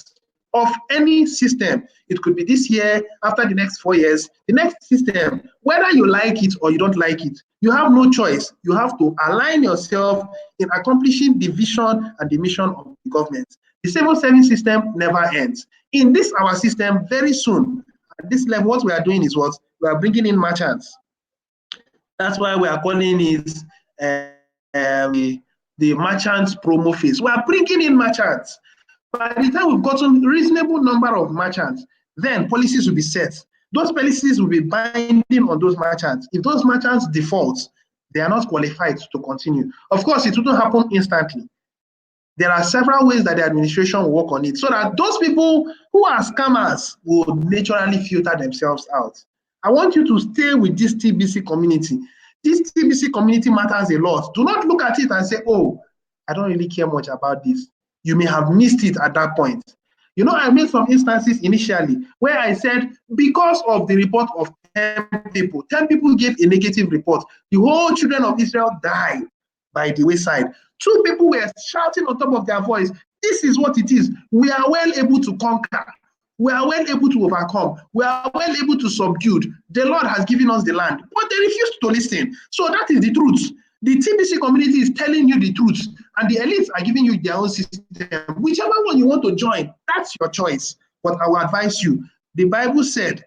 of any system. It could be this year, after the next 4 years, the next system, whether you like it or you don't like it, you have no choice. You have to align yourself in accomplishing the vision and the mission of the government. The civil service system never ends. In this, our system, very soon, at this level, what we are doing is what? We are bringing in merchants. That's why we are calling it the merchants promo phase. We are bringing in merchants. By the time we've gotten a reasonable number of merchants, then policies will be set. Those policies will be binding on those merchants. If those merchants default, they are not qualified to continue. Of course, it wouldn't happen instantly. There are several ways that the administration will work on it so that those people who are scammers will naturally filter themselves out. I want you to stay with this TBC community. This TBC community matters a lot. Do not look at it and say, oh, I don't really care much about this. You may have missed it at that point. You know, I made some instances initially where I said, because of the report of 10 people gave a negative report. The whole children of Israel died by the wayside. 2 people were shouting on top of their voice, this is what it is. We are well able to conquer. We are well able to overcome. We are well able to subdue. The Lord has given us the land. But they refused to listen. So that is the truth. The TBC community is telling you the truth, and the elites are giving you their own system. Whichever one you want to join, that's your choice. But I will advise you. The Bible said,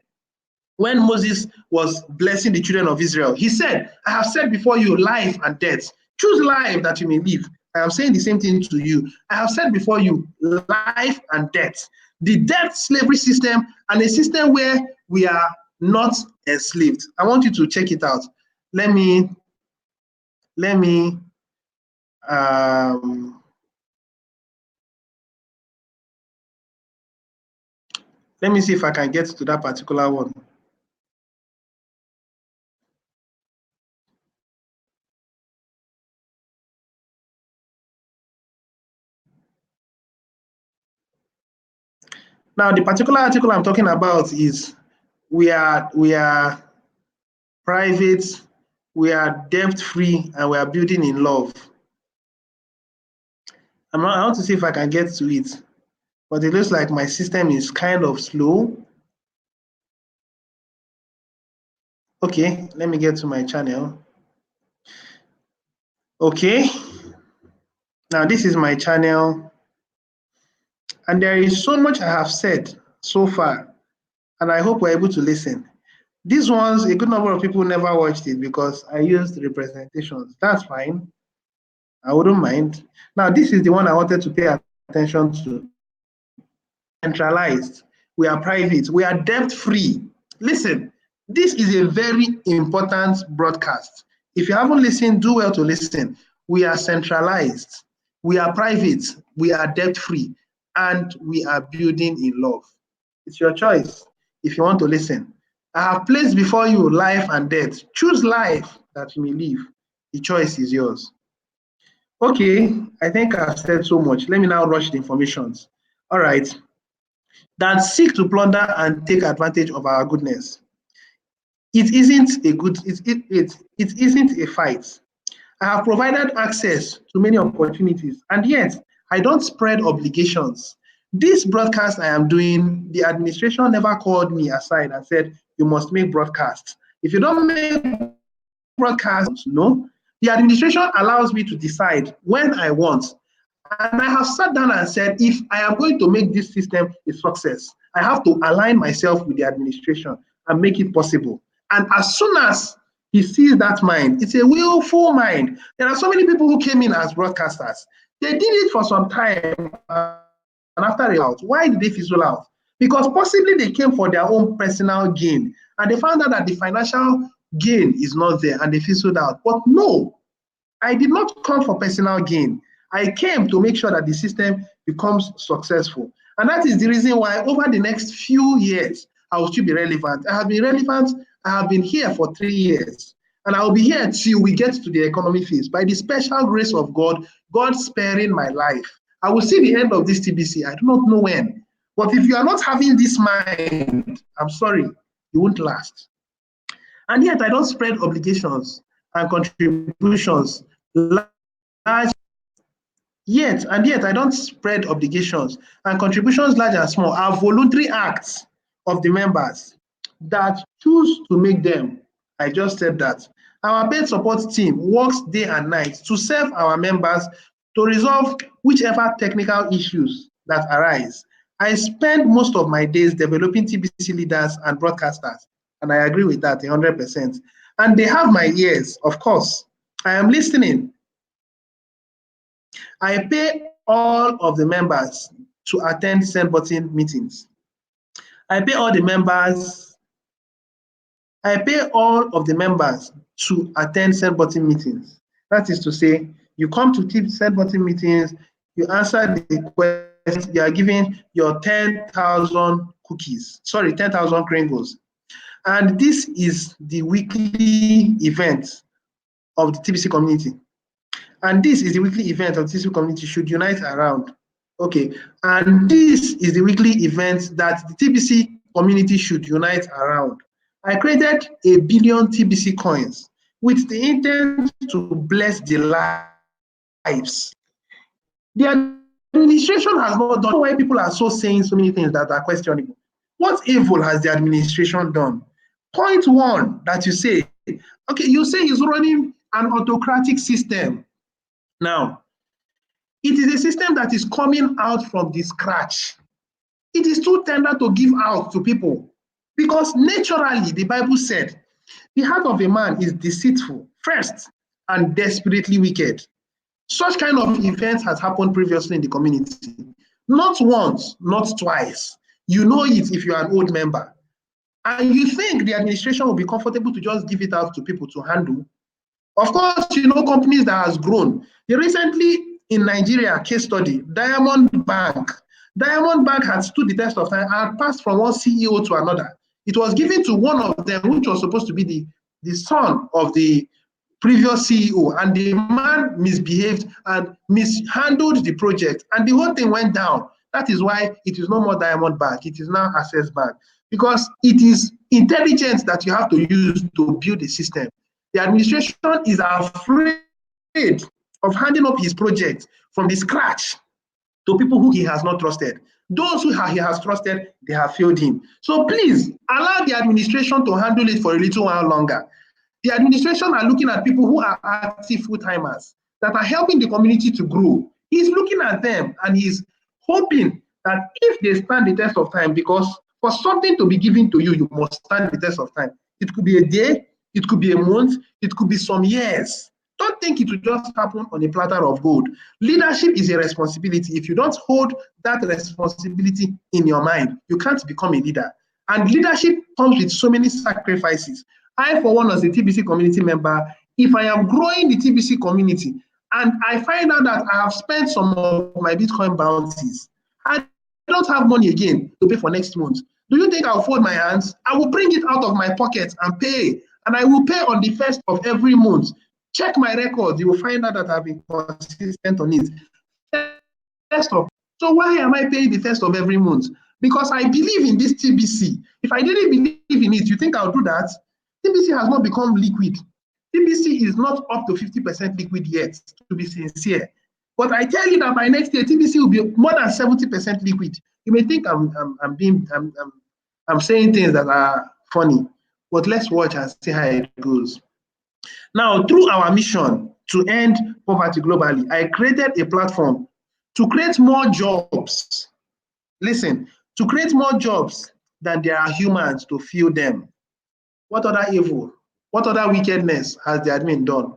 when Moses was blessing the children of Israel, he said, I have set before you life and death. Choose life that you may live. I am saying the same thing to you. I have set before you life and death. The death slavery system and a system where we are not enslaved. I want you to check it out. Let me see if I can get to that particular one. Now, the particular article I'm talking about is we are private, we are debt-free, and we are building in love. I want to see if I can get to it, but it looks like my system is kind of slow. Okay, let me get to my channel. Okay, now this is my channel, and there is so much I have said so far, and I hope we're able to listen. These ones, a good number of people never watched it because I used representations. That's fine. I wouldn't mind. Now, this is the one I wanted to pay attention to. Centralized. We are private. We are debt-free. Listen, this is a very important broadcast. If you haven't listened, do well to listen. We are centralized. We are private. We are debt-free. And we are building in love. It's your choice if you want to listen. I have placed before you life and death. Choose life that you may live. The choice is yours. Okay, I think I've said so much. Let me now rush the informations. All right. That seek to plunder and take advantage of our goodness. It isn't a fight. I have provided access to many opportunities, and yet I don't spread obligations. This broadcast I am doing, the administration never called me aside and said, you must make broadcasts. If you don't make broadcasts, no. The administration allows me to decide when I want. And I have sat down and said, if I am going to make this system a success, I have to align myself with the administration and make it possible. And as soon as he sees that mind, it's a willful mind. There are so many people who came in as broadcasters. They did it for some time, and after they out, why did they fizzle out? Because possibly they came for their own personal gain, and they found out that the financial gain is not there, and they fizzled out. But no, I did not come for personal gain. I came to make sure that the system becomes successful. And that is the reason why over the next few years, I will still be relevant. I have been relevant. I have been here for 3 years. And I'll be here till we get to the economy phase. By the special grace of God, God sparing my life, I will see the end of this TBC. I do not know when. But if you are not having this mind, I'm sorry, you won't last. And yet I don't spread obligations and contributions large. Yet I don't spread obligations and contributions large and small are voluntary acts of the members that choose to make them. I just said that. Our paid support team works day and night to serve our members to resolve whichever technical issues that arise. I spend most of my days developing TBC leaders and broadcasters, and I agree with that 100%. And they have my ears, of course. I am listening. I pay all of the members to attend Send Button meetings. I pay all of the members to attend Send Button meetings. That is to say, you come to Send Button meetings, you answer the questions, you are given your 10,000 cookies, 10,000 Kringles. And this is the weekly event of the TBC community. And this is the weekly event of the TBC community should unite around. Okay, and this is the weekly event that the TBC community should unite around. I created 1 billion TBC coins with the intent to bless the lives. The administration has not done. Why people are so saying so many things that are questionable. What evil has the administration done? Point one that you say, okay, you say he's running an autocratic system. Now, it is a system that is coming out from the scratch. It is too tender to give out to people because naturally, the Bible said, the heart of a man is deceitful first and desperately wicked. Such kind of events has happened previously in the community. Not once, not twice. You know it if you are an old member. And you think the administration will be comfortable to just give it out to people to handle. Of course, you know companies that has grown. They recently in Nigeria, case study, Diamond Bank. Diamond Bank had stood the test of time and passed from one CEO to another. It was given to one of them, which was supposed to be the son of the previous CEO, and the man misbehaved and mishandled the project, and the whole thing went down. That is why it is no more Diamond Bank, it is now Access Bank, because it is intelligence that you have to use to build a system. The administration is afraid of handing up his project from the scratch to people who he has not trusted. Those who he has trusted, they have failed him. So please allow the administration to handle it for a little while longer. The administration are looking at people who are active full-timers that are helping the community to grow. He's looking at them and he's hoping that if they stand the test of time, because for something to be given to you, you must stand the test of time. It could be a day, it could be a month, it could be some years. Don't think it will just happen on a platter of gold. Leadership is a responsibility. If you don't hold that responsibility in your mind, you can't become a leader. And leadership comes with so many sacrifices. I, for one, as a TBC community member, if I am growing the TBC community and I find out that I have spent some of my Bitcoin bounties, I don't have money again to pay for next month, do you think I'll fold my hands? I will bring it out of my pocket and pay. And I will pay on the 1st of every month. Check my records, you will find out that I've been consistent on it. So why am I paying the 1st of every month? Because I believe in this TBC. If I didn't believe in it, you think I'll do that? TBC has not become liquid. TBC is not up to 50% liquid yet, to be sincere. But I tell you that by next year, TBC will be more than 70% liquid. You may think I'm saying things that are funny, but let's watch and see how it goes. Now, through our mission to end poverty globally, I created a platform to create more jobs. Listen, to create more jobs than there are humans to fill them. What other evil, what other wickedness has the admin done?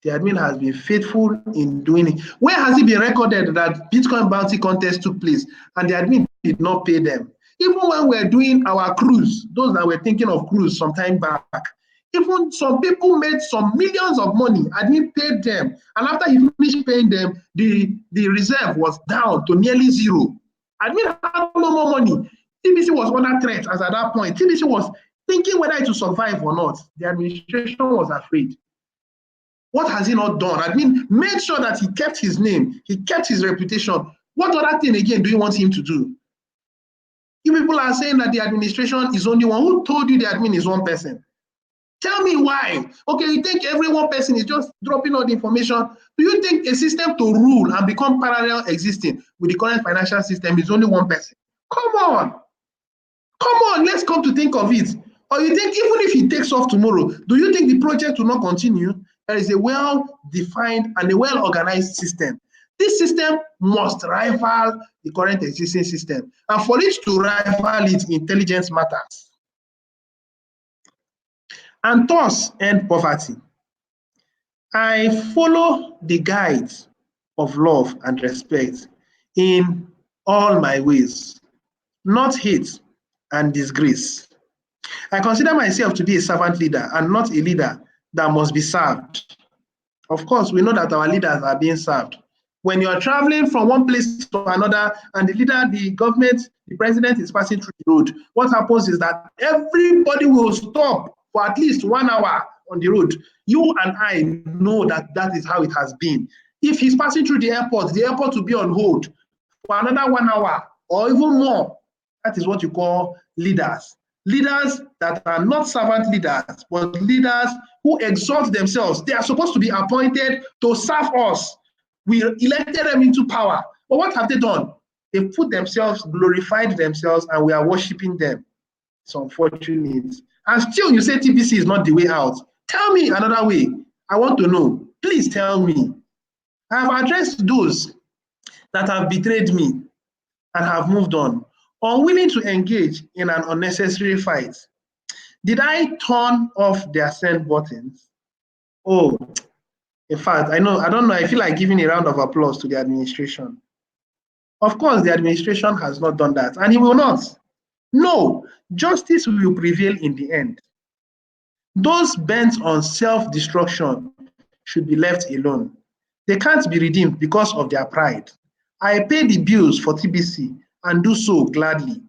The admin has been faithful in doing it. Where has it been recorded that Bitcoin bounty contest took place and the admin did not pay them? Even when we're doing our cruise, those that were thinking of cruise some time back, even some people made some millions of money, admin paid them. And after he finished paying them, the reserve was down to nearly zero. Admin had no more money. TBC was under threat as at that point. TBC was thinking whether it will survive or not. The administration was afraid. What has he not done? I mean, made sure that he kept his name, he kept his reputation. What other thing again do you want him to do? You people are saying that the administration is only one. Who told you the admin is one person? Tell me why. Okay, you think every one person is just dropping all the information. Do you think a system to rule and become parallel existing with the current financial system is only one person? Come on. Come on, let's come to think of it. Or you think even if he takes off tomorrow, do you think the project will not continue? There is a well-defined and a well-organized system. This system must rival the current existing system. And for it to rival it, intelligence matters. And thus end poverty. I follow the guides of love and respect in all my ways, not hate and disgrace. I consider myself to be a servant leader and not a leader that must be served. Of course, we know that our leaders are being served. When you are traveling from one place to another and the leader, the government, the president is passing through the road, what happens is that everybody will stop for at least 1 hour on the road. You and I know that that is how it has been. If he's passing through the airport will be on hold for another 1 hour or even more. That is what you call leaders. Leaders that are not servant leaders, but leaders who exalt themselves. They are supposed to be appointed to serve us. We elected them into power. But what have they done? They've put themselves, glorified themselves, and we are worshiping them. It's unfortunate. And still you say TBC is not the way out. Tell me another way. I want to know. Please tell me. I have addressed those that have betrayed me and have moved on, unwilling to engage in an unnecessary fight. Did I turn off their send buttons? Oh, in fact, I don't know, I feel like giving a round of applause to the administration. Of course, the administration has not done that, and he will not. No, justice will prevail in the end. Those bent on self-destruction should be left alone. They can't be redeemed because of their pride. I pay the bills for TBC and do so gladly.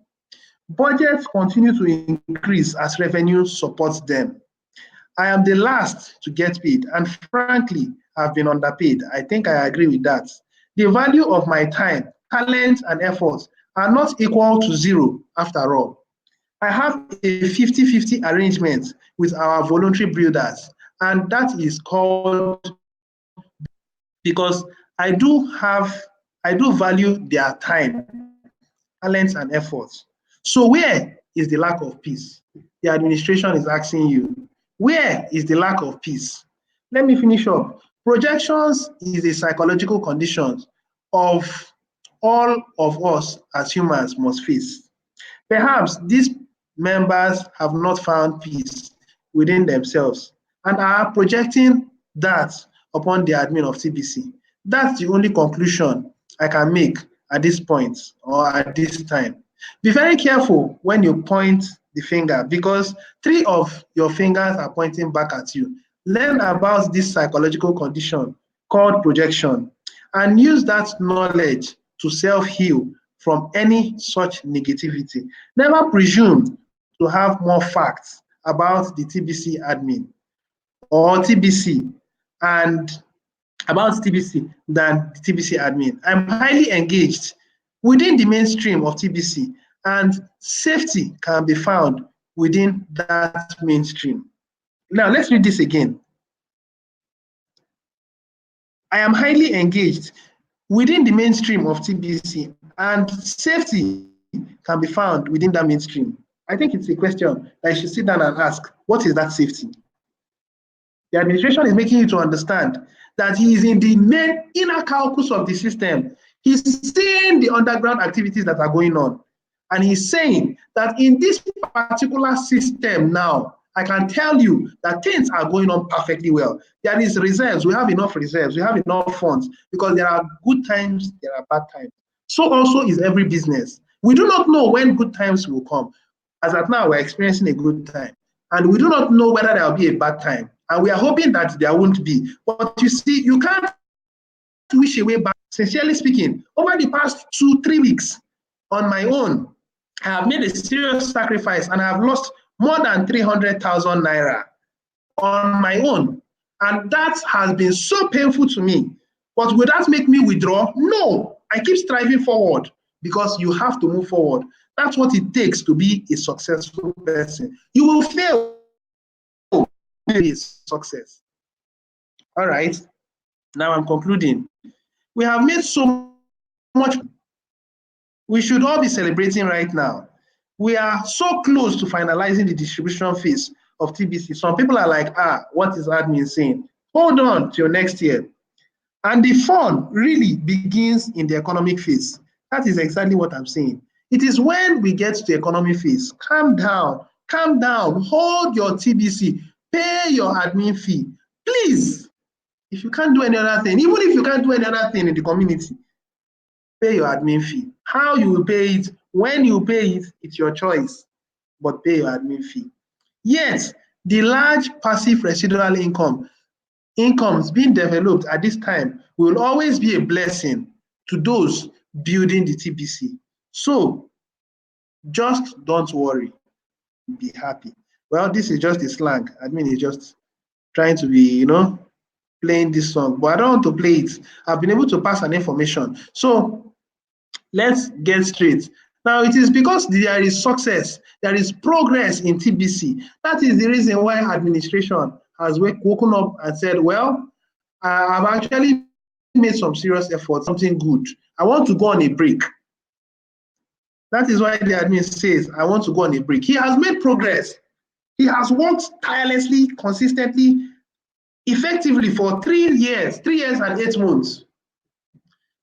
Budgets continue to increase as revenue supports them. I am the last to get paid, and frankly, I've been underpaid. I think I agree with that. The value of my time, talent, and efforts are not equal to zero after all. I have a 50-50 arrangement with our voluntary builders, and that is called because I do value their time, talents, and efforts. So where is the lack of peace? The administration is asking you, where is the lack of peace? Let me finish up. Projections is a psychological condition of all of us as humans must face. Perhaps these members have not found peace within themselves and are projecting that upon the admin of TBC. That's the only conclusion I can make at this point or at this time. Be very careful when you point the finger because 3 of your fingers are pointing back at you. Learn about this psychological condition called projection and use that knowledge to self-heal from any such negativity. Never presume to have more facts about the TBC admin or TBC and about TBC than the TBC admin. I'm highly engaged within the mainstream of TBC, and safety can be found within that mainstream. Now, let's read this again. I am highly engaged within the mainstream of TBC, and safety can be found within that mainstream. I think it's a question that you should sit down and ask, what is that safety? The administration is making you to understand that he is in the main inner calculus of the system. He's seeing the underground activities that are going on. And he's saying that in this particular system now, I can tell you that things are going on perfectly well. There is reserves. We have enough reserves. We have enough funds because there are good times, there are bad times. So also is every business. We do not know when good times will come. As at now, we're experiencing a good time. And we do not know whether there will be a bad time. And we are hoping that there won't be. But you see, you can't wish away back. Sincerely speaking, over the past 2-3 weeks on my own, I have made a serious sacrifice and I have lost more than 300,000 naira on my own. And that has been so painful to me. But will that make me withdraw? No, I keep striving forward because you have to move forward. That's what it takes to be a successful person. You will fail, is success. All right, now I'm concluding. We have made so much. We should all be celebrating right now. We are so close to finalizing the distribution phase of TBC. Some people are like, what is admin saying? Hold on till next year. And the fun really begins in the economic phase. That is exactly what I'm saying. It is when we get to the economic phase, calm down, hold your TBC, pay your admin fee. Please, if you can't do any other thing, even if you can't do any other thing in the community, pay your admin fee. How you will pay it, when you pay it, it's your choice, but pay your admin fee. Yes, the large passive residual incomes being developed at this time will always be a blessing to those building the TBC. So just don't worry, be happy. Well, this is just a slang. Admin is just trying to be, playing this song, but I don't want to play it. I've been able to pass an information. So let's get straight. Now, it is because there is success, there is progress in TBC. That is the reason why administration has woken up and said, well, I've actually made some serious effort, something good. I want to go on a break. That is why the admin says, I want to go on a break. He has made progress. He has worked tirelessly, consistently, effectively for 3 years, 3 years and 8 months.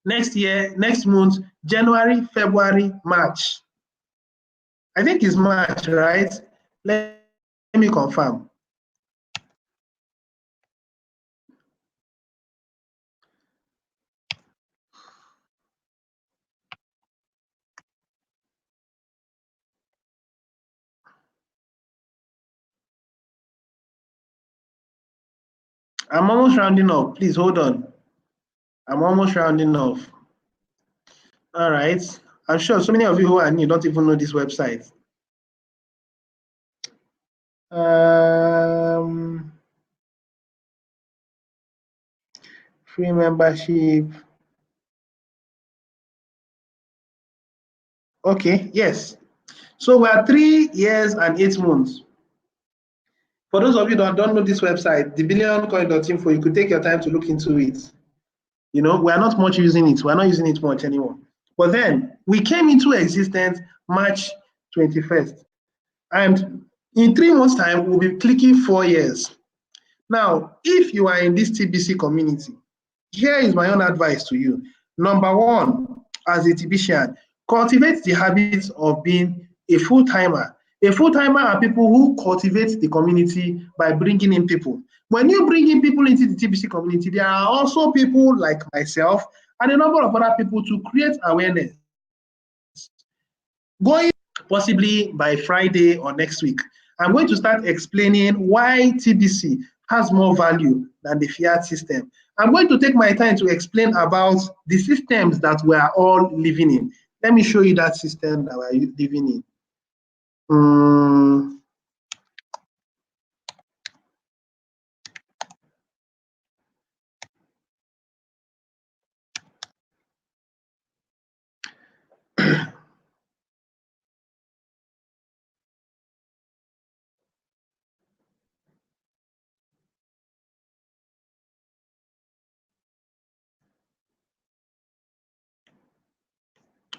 Next month, January, February, March. I think it's March, right? Let me confirm. I'm almost rounding up. Please hold on. I'm almost rounding off. All right. I'm sure so many of you who are new don't even know this website. Free membership. Okay, yes. So we are 3 years and 8 months. For those of you that don't know this website, thebillioncoin.info, you could take your time to look into it. We are not much using it. We're not using it much anymore. But then we came into existence March 21st. And in 3 months' time, we'll be clicking 4 years. Now, if you are in this TBC community, here is my own advice to you. Number one, as a TBCian, cultivate the habit of being a full-timer. A full-timer are people who cultivate the community by bringing in people. When you bring in people into the TBC community, there are also people like myself and a number of other people to create awareness. Going possibly by Friday or next week, I'm going to start explaining why TBC has more value than the fiat system. I'm going to take my time to explain about the systems that we are all living in. Let me show you that system that we're living in.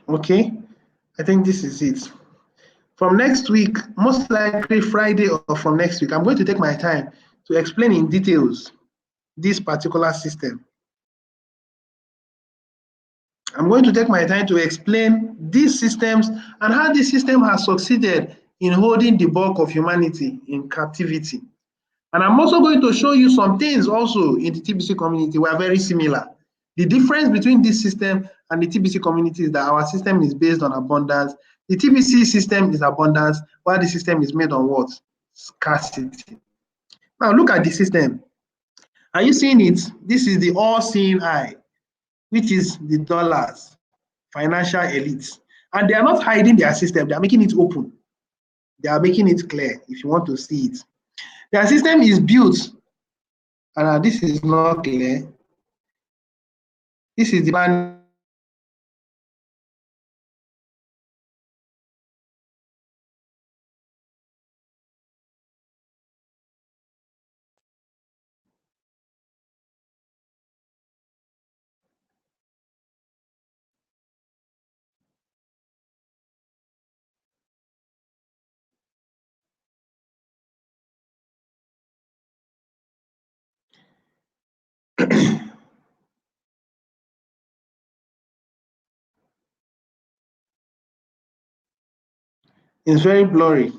Okay, I think this is it. From next week, most likely Friday or from next week, I'm going to take my time to explain in details this particular system. I'm going to take my time to explain these systems and how this system has succeeded in holding the bulk of humanity in captivity. And I'm also going to show you some things also in the TBC community were very similar. The difference between this system and the TBC community is that our system is based on abundance. The TBC system is abundance, while the system is made on what? Scarcity. Now look at the system. Are you seeing it? This is the all-seeing eye, which is the dollars, financial elites. And they are not hiding their system, they are making it open. They are making it clear if you want to see it. Their system is built, and this is not clear. This is the plan. It's very blurry.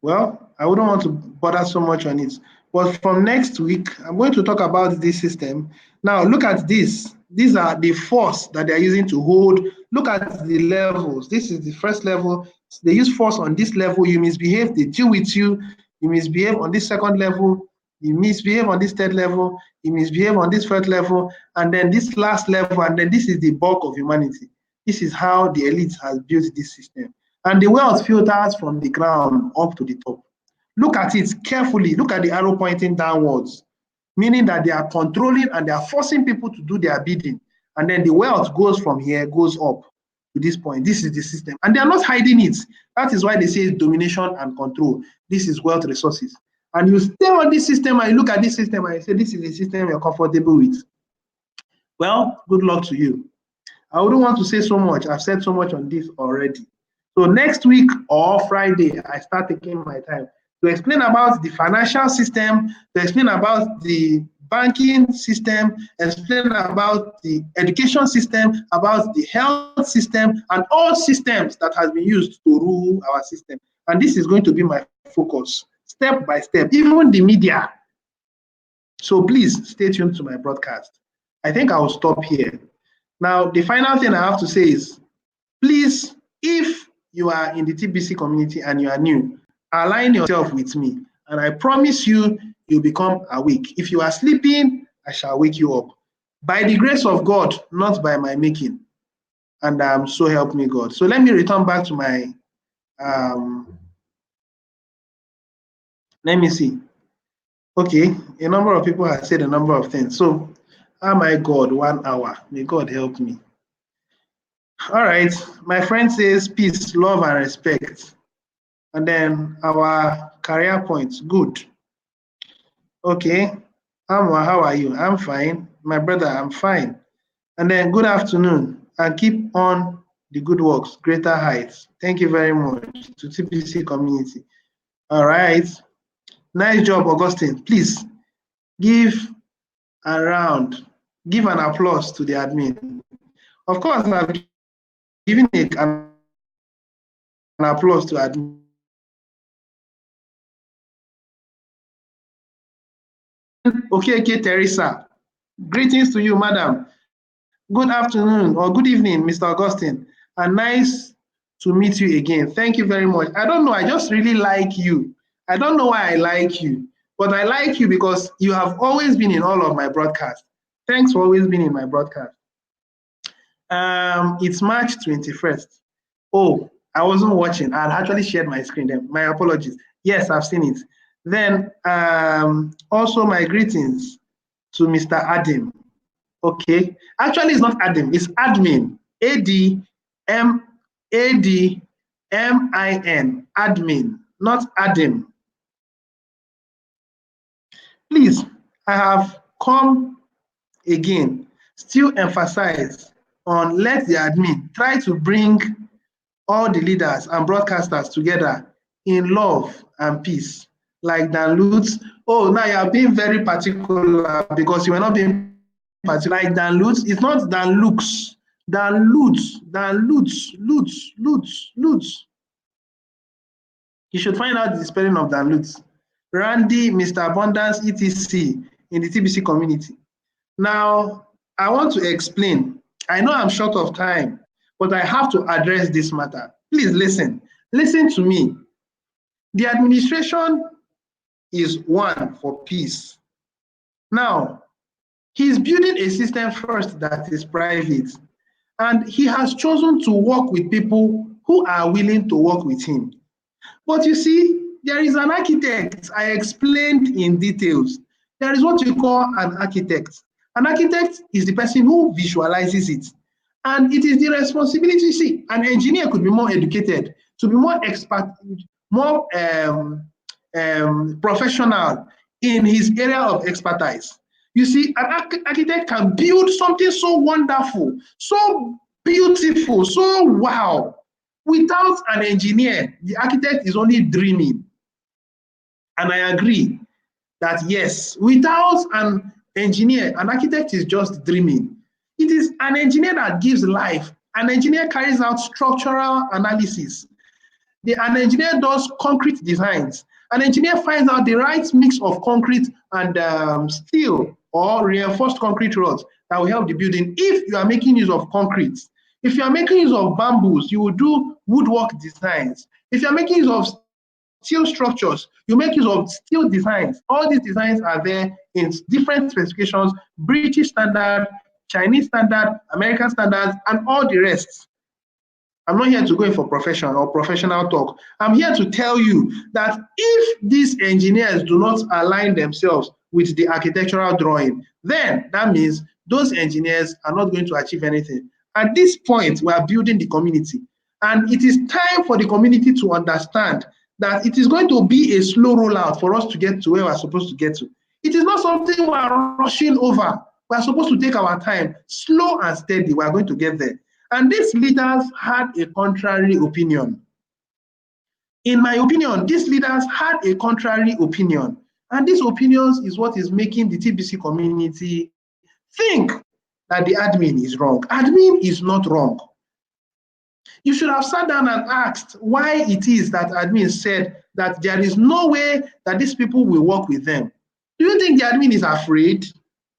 Well, I wouldn't want to bother so much on it. But from next week, I'm going to talk about this system. Now, look at this. These are the force that they're using to hold. Look at the levels. This is the first level. They use force on this level. You misbehave, they deal with you. You misbehave on this second level. You misbehave on this third level. You misbehave on this fourth level. And then this last level. And then this is the bulk of humanity. This is how the elite has built this system. And the wealth filters from the ground up to the top. Look at it carefully. Look at the arrow pointing downwards, meaning that they are controlling and they are forcing people to do their bidding. And then the wealth goes from here, goes up to this point. This is the system. And they are not hiding it. That is why they say domination and control. This is wealth resources. And you stay on this system and you look at this system and you say, this is the system you're comfortable with. Well, good luck to you. I wouldn't want to say so much. I've said so much on this already. So next week or Friday, I start taking my time to explain about the financial system, to explain about the banking system, explain about the education system, about the health system, and all systems that has been used to rule our system. And this is going to be my focus, step by step, even the media. So please stay tuned to my broadcast. I think I will stop here. Now, the final thing I have to say is, please, if you are in the TBC community and you are new, align yourself with me. And I promise you, you'll become awake. If you are sleeping, I shall wake you up. By the grace of God, not by my making. And so help me God. So let me return back to my, let me see. Okay, a number of people have said a number of things. So, oh my God, 1 hour. May God help me. All right, my friend says peace, love, and respect. And then our career points, good. Okay, Amwa, how are you? I'm fine. My brother, I'm fine. And then good afternoon, and keep on the good works, greater heights. Thank you very much to TPC community. All right, nice job, Augustine. Please give a round, give an applause to the admin. Of course, I've given an applause to admin. Okay, Teresa. Greetings to you, madam. Good afternoon or good evening, Mr. Augustine. And nice to meet you again. Thank you very much. I don't know, I just really like you. I don't know why I like you, but I like you because you have always been in all of my broadcasts. Thanks for always being in my broadcast. It's March 21st. Oh, I wasn't watching. I had actually shared my screen then. My apologies. Yes, I've seen it. Then also my greetings to Mr. Adam. Okay, actually it's not Adam, it's admin. A-D-M-A-D-M-I-N, admin, not Adam. Please, I have come again, still emphasize on let the admin try to bring all the leaders and broadcasters together in love and peace. Like Dan Lutz, oh, now you are being very particular because you are not being particular. Like Dan Lutz, it's not Dan Lux, Dan Lutz, Dan Lutz, Lutz, Lutz, Lutz. You should find out the spelling of Dan Lutz. Randy, Mr. Abundance, etc. in the TBC community. Now, I want to explain. I know I'm short of time, but I have to address this matter. Please listen. Listen to me. The administration is one for peace. Now, he's building a system first that is private, and he has chosen to work with people who are willing to work with him. But you see, there is an architect. I explained in details. There is what you call an architect. An architect is the person who visualizes it. And it is the responsibility. See, an engineer could be more educated, to be more expert, more professional in his area of expertise. You see, an architect can build something so wonderful, so beautiful, so wow. Without an engineer, the architect is only dreaming. And I agree that yes, without an engineer, an architect is just dreaming. It is an engineer that gives life. An engineer carries out structural analysis. An engineer does concrete designs. An engineer finds out the right mix of concrete and steel or reinforced concrete rods that will help the building. If you are making use of concrete, if you are making use of bamboos, you will do woodwork designs. If you are making use of steel structures, you make use of steel designs. All these designs are there in different specifications, British standard, Chinese standard, American standards, and all the rest. I'm not here to go in for profession or professional talk. I'm here to tell you that if these engineers do not align themselves with the architectural drawing, then that means those engineers are not going to achieve anything. At this point, we are building the community. And it is time for the community to understand that it is going to be a slow rollout for us to get to where we're supposed to get to. It is not something we are rushing over. We are supposed to take our time, slow and steady. We are going to get there. And these leaders had a contrary opinion. In my opinion, these leaders had a contrary opinion. And these opinions is what is making the TBC community think that the admin is wrong. Admin is not wrong. You should have sat down and asked why it is that admin said that there is no way that these people will work with them. Do you think the admin is afraid?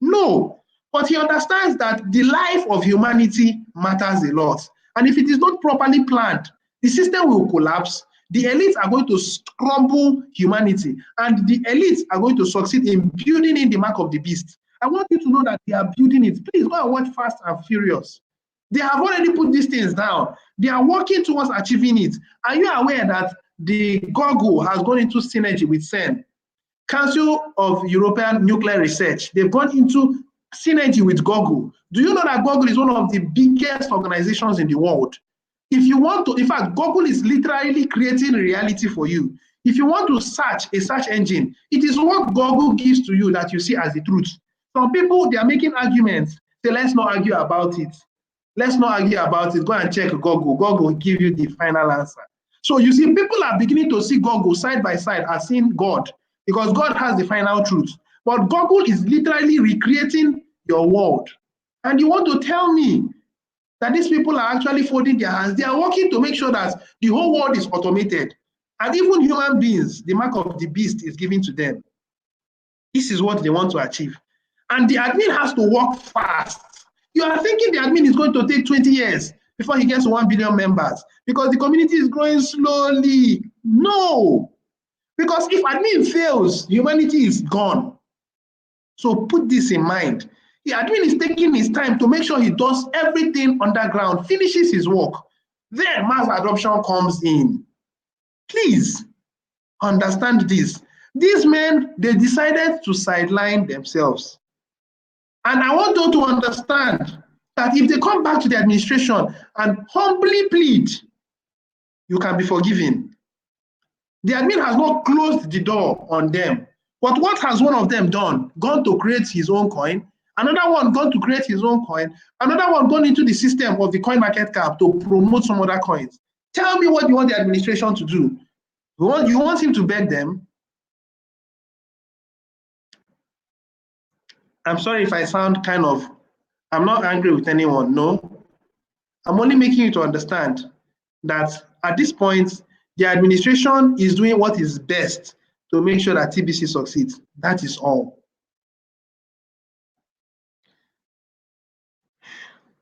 No. But he understands that the life of humanity matters a lot. And if it is not properly planned, the system will collapse. The elites are going to crumble humanity, and the elites are going to succeed in building in the mark of the beast. I want you to know that they are building it. Please go and watch Fast and Furious. They have already put these things down. They are working towards achieving it. Are you aware that the Google has gone into synergy with CERN, Council of European Nuclear Research? They've gone into synergy with Google. Do you know that Google is one of the biggest organizations in the world? If you want to, in fact, Google is literally creating reality for you. If you want to search a search engine, it is what Google gives to you that you see as the truth. Some people, they are making arguments. Say, let's not argue about it. Let's not argue about it. Go and check Google. Google will give you the final answer. So you see, people are beginning to see Google side by side as seeing God, because God has the final truth. But Google is literally recreating your world. And you want to tell me that these people are actually folding their hands? They are working to make sure that the whole world is automated. And even human beings, the mark of the beast is given to them. This is what they want to achieve. And the admin has to work fast. You are thinking the admin is going to take 20 years before he gets 1 billion members because the community is growing slowly. No. Because if admin fails, humanity is gone. So put this in mind. The admin is taking his time to make sure he does everything underground, finishes his work. Then mass adoption comes in. Please understand this. These men, they decided to sideline themselves. And I want you to understand that if they come back to the administration and humbly plead, you can be forgiven. The admin has not closed the door on them. But what has one of them done? Gone to create his own coin. Another one gone to create his own coin. Another one gone into the system of the coin market cap to promote some other coins. Tell me what you want the administration to do. You want him to beg them? I'm sorry if I sound kind of, I'm not angry with anyone, no. I'm only making you to understand that at this point, the administration is doing what is best to make sure that TBC succeeds. That is all.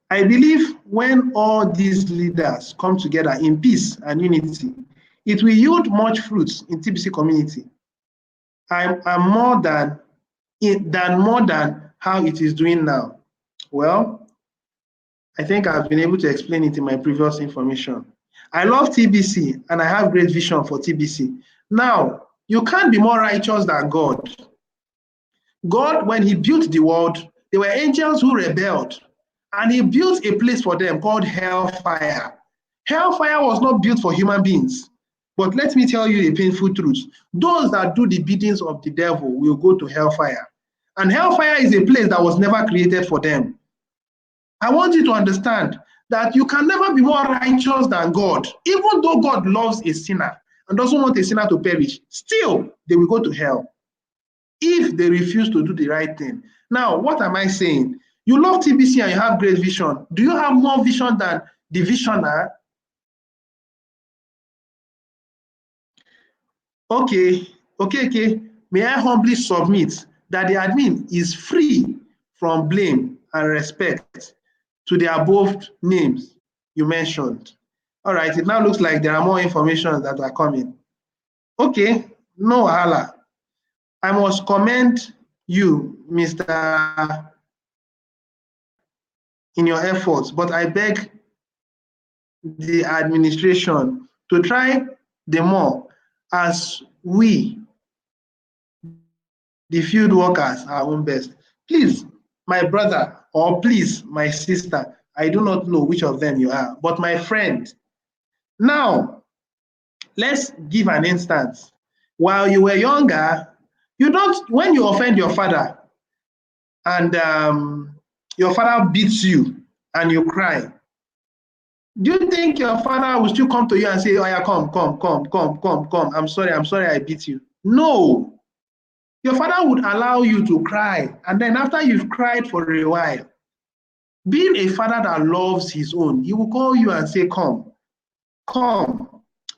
I believe when all these leaders come together in peace and unity, it will yield much fruits in TBC community. I'm more than how it is doing now. Well, I think I've been able to explain it in my previous information. I love TBC and I have great vision for TBC. Now, you can't be more righteous than God. God, when he built the world, there were angels who rebelled, and he built a place for them called hellfire. Hellfire was not built for human beings. But let me tell you a painful truth. Those that do the biddings of the devil will go to hellfire. And hellfire is a place that was never created for them. I want you to understand that you can never be more righteous than God. Even though God loves a sinner and doesn't want a sinner to perish, still they will go to hell if they refuse to do the right thing. Now, what am I saying? You love TBC and you have great vision. Do you have more vision than the visioner? Okay. May I humbly submit that the admin is free from blame and respect to the above names you mentioned. All right, it now looks like there are more information that are coming. Okay, no wahala. I must commend you, Mr. in your efforts, but I beg the administration to try the more as we, the field workers, our own best. Please, my brother, or please, my sister, I do not know which of them you are, but my friend. Now, let's give an instance. While you were younger, you don't, when you offend your father and your father beats you and you cry, do you think your father will still come to you and say, oh yeah, come, I'm sorry, I beat you? No. Your father would allow you to cry, and then after you've cried for a while, being a father that loves his own, he will call you and say, come.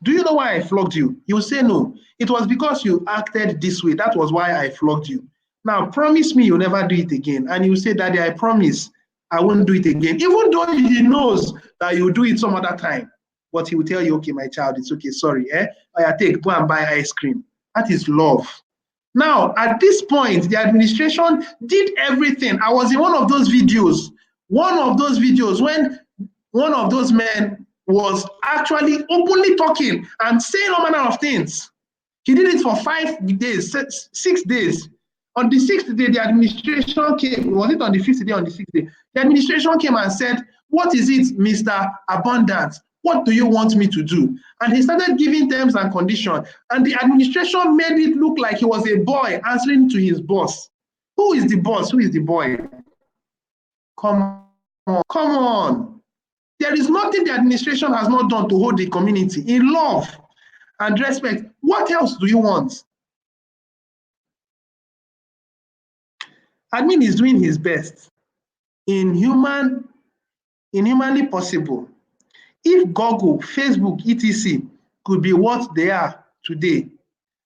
Do you know why I flogged you? You will say, no, it was because you acted this way. That was why I flogged you. Now, promise me you'll never do it again. And you say, Daddy, I promise I won't do it again. Even though he knows that you'll do it some other time. But he will tell you, okay, my child, it's okay, sorry. I take, go and buy ice cream. That is love. Now, at this point, the administration did everything. I was in one of those videos when one of those men was actually openly talking and saying all manner of things. He did it for 5 days, 6 days. On the 6th day, the administration came. Was it on the 5th day, on the 6th day? The administration came and said, what is it, Mr. Abundance? What do you want me to do? And he started giving terms and conditions. And the administration made it look like he was a boy answering to his boss. Who is the boss? Who is the boy? Come on. There is nothing the administration has not done to hold the community in love and respect. What else do you want? Admin is doing his best in humanly possible. If Google, Facebook, etc. could be what they are today,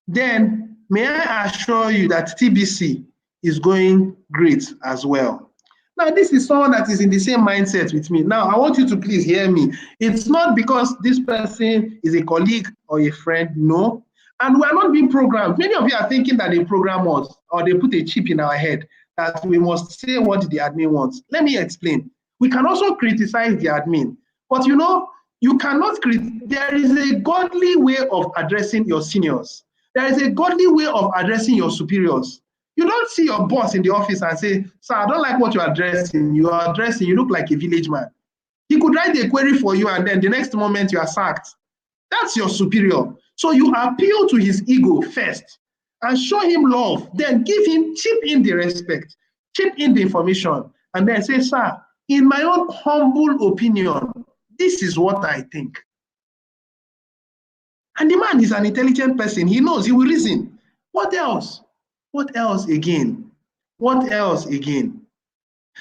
then may I assure you that TBC is going great as well. Now, this is someone that is in the same mindset with me. Now, I want you to please hear me. It's not because this person is a colleague or a friend, no. And we are not being programmed. Many of you are thinking that they program us or they put a chip in our head that we must say what the admin wants. Let me explain. We can also criticize the admin, but you know, you cannot there is a godly way of addressing your seniors. There is a godly way of addressing your superiors. You don't see your boss in the office and say, sir, I don't like what you're addressing. You look like a village man. He could write a query for you and then the next moment you are sacked. That's your superior. So you appeal to his ego first and show him love. Then chip in the respect, chip in the information, and then say, sir, in my own humble opinion, this is what I think. And the man is an intelligent person. He knows, he will reason. What else? What else again? What else again?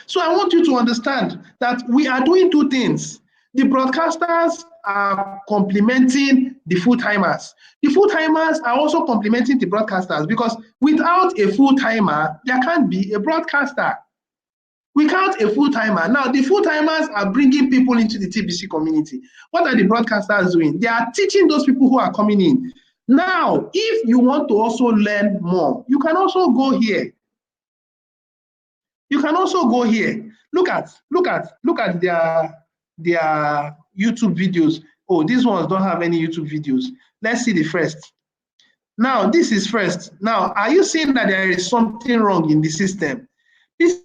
So I want you to understand that we are doing two things. The broadcasters are complementing the full-timers. The full-timers are also complementing the broadcasters because without a full-timer, there can't be a broadcaster. Without a full-timer. Now, the full-timers are bringing people into the TBC community. What are the broadcasters doing? They are teaching those people who are coming in. Now, if you want to also learn more, you can also go here. You can also go here. Look at their YouTube videos. Oh, these ones don't have any YouTube videos. Let's see the first. Now, this is first. Now, are you seeing that there is something wrong in the system? This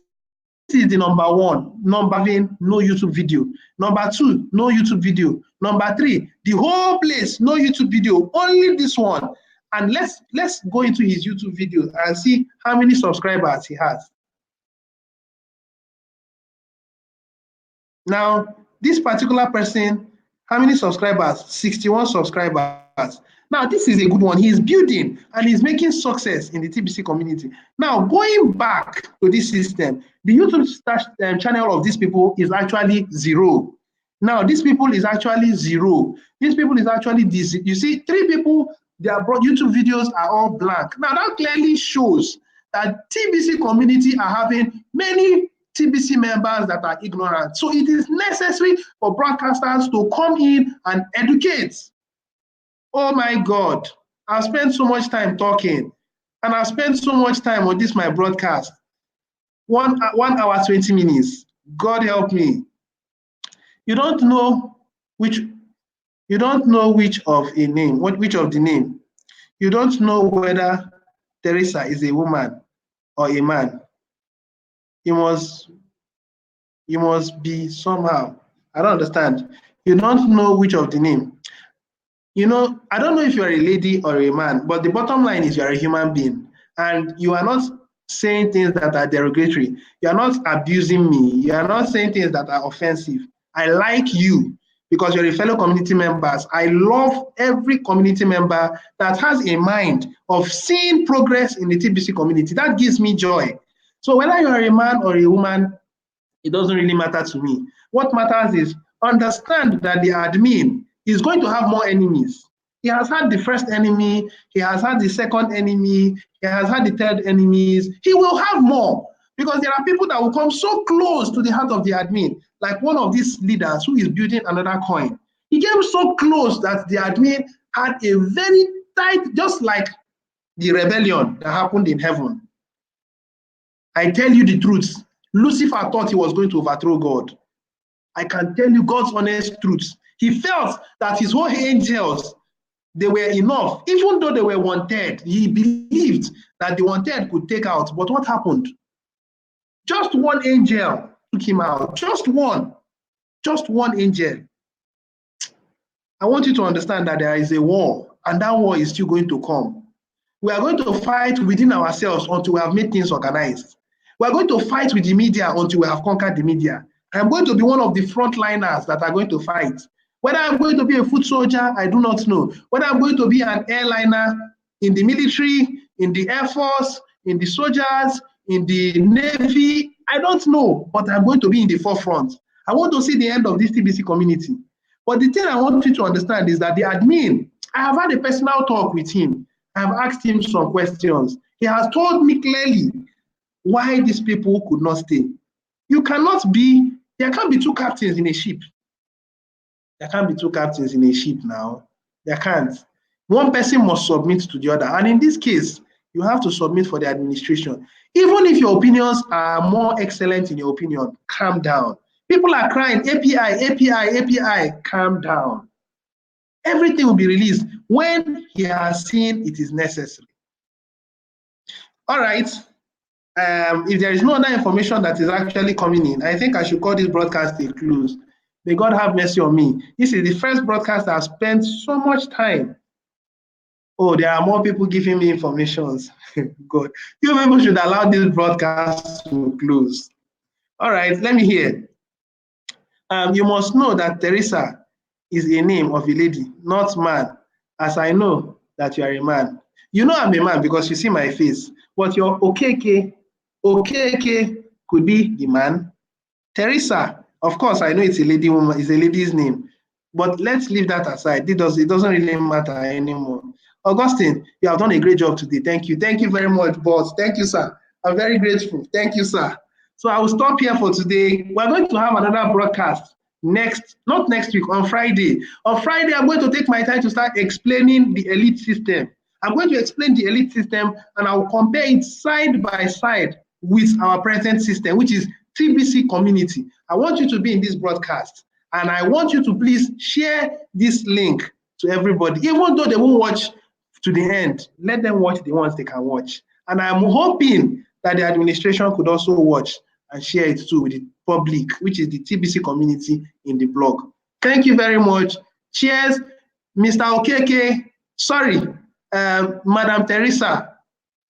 is the number one, number one, no YouTube video. Number two, no YouTube video. Number three, the whole place, no YouTube video, only this one. And let's go into his YouTube video and see how many subscribers he has. Now, this particular person, how many subscribers? 61 subscribers. Now, this is a good one. He's building and he's making success in the TBC community. Now, going back to this system, the YouTube channel of these people is actually 0. Now, these people is actually 0. These people is actually this. You see, 3 people, their YouTube videos are all blank. Now, that clearly shows that TBC community are having many TBC members that are ignorant. So it is necessary for broadcasters to come in and educate. Oh my God, I've spent so much time talking and I've spent so much time on this, my broadcast. 1 hour, 20 minutes. God help me. You don't know which of a name, which of the name. You don't know whether Teresa is a woman or a man. You must be somehow. I don't understand. You don't know which of the name. You know, I don't know if you're a lady or a man, but the bottom line is you're a human being and you are not saying things that are derogatory. You are not abusing me. You are not saying things that are offensive. I like you because you're a fellow community members. I love every community member that has a mind of seeing progress in the TBC community. That gives me joy. So whether you're a man or a woman, it doesn't really matter to me. What matters is understand that the admin is going to have more enemies. He has had the first enemy, he has had the second enemy, he has had the third enemies. He will have more because there are people that will come so close to the heart of the admin, like one of these leaders who is building another coin. He came so close that the admin had a very tight, just like the rebellion that happened in heaven. I tell you the truth, Lucifer thought he was going to overthrow God. I can tell you God's honest truth. He felt that his whole angels, they were enough. Even though they were 1/3, he believed that the 1/3 could take out. But what happened? Just one angel took him out. Just one angel. I want you to understand that there is a war, and that war is still going to come. We are going to fight within ourselves until we have made things organized. We are going to fight with the media until we have conquered the media. I'm going to be one of the frontliners that are going to fight. Whether I'm going to be a foot soldier, I do not know. Whether I'm going to be an airliner in the military, in the Air Force, in the soldiers, in the Navy, I don't know, but I'm going to be in the forefront. I want to see the end of this TBC community. But the thing I want you to understand is that the admin, I have had a personal talk with him. I have asked him some questions. He has told me clearly why these people could not stay. There can't be 2 captains in a ship. There can't be 2 captains in a ship now. There can't. One person must submit to the other. And in this case, you have to submit for the administration. Even if your opinions are more excellent in your opinion, calm down. People are crying, API, API, API, calm down. Everything will be released when he has seen it is necessary. All right. If there is no other information that is actually coming in, I think I should call this broadcast a close. May God have mercy on me. This is the first broadcast I've spent so much time. Oh, there are more people giving me information. God, you people should allow this broadcast to close. All right, let me hear. You must know that Teresa is a name of a lady, not man, as I know that you are a man. You know I'm a man because you see my face, but your Okeke could be the man. Teresa, of course, I know it's a lady woman, it's a lady's name, but let's leave that aside. It doesn't really matter anymore. Augustine, you have done a great job today. Thank you. Thank you very much, boss. Thank you, sir. I'm very grateful. Thank you, sir. So I will stop here for today. We're going to have another broadcast not next week, on Friday. On Friday, I'm going to take my time to start explaining the elite system. I'm going to explain the elite system and I'll compare it side by side with our present system, which is TBC community. I want you to be in this broadcast. And I want you to please share this link to everybody, even though they won't watch to the end. Let them watch the ones they can watch. And I'm hoping that the administration could also watch and share it too with the public, which is the TBC community in the blog. Thank you very much. Cheers, Mr. Okeke. Sorry, Madam Teresa,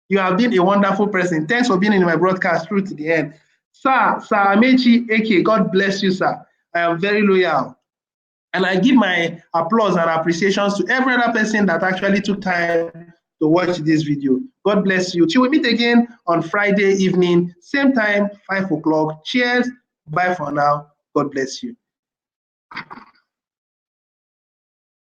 you have been a wonderful person. Thanks for being in my broadcast through to the end. Sir Amechi Eke, God bless you, sir. I am very loyal. And I give my applause and appreciations to every other person that actually took time to watch this video. God bless you. Till we meet again on Friday evening, same time, 5 o'clock. Cheers. Bye for now. God bless you.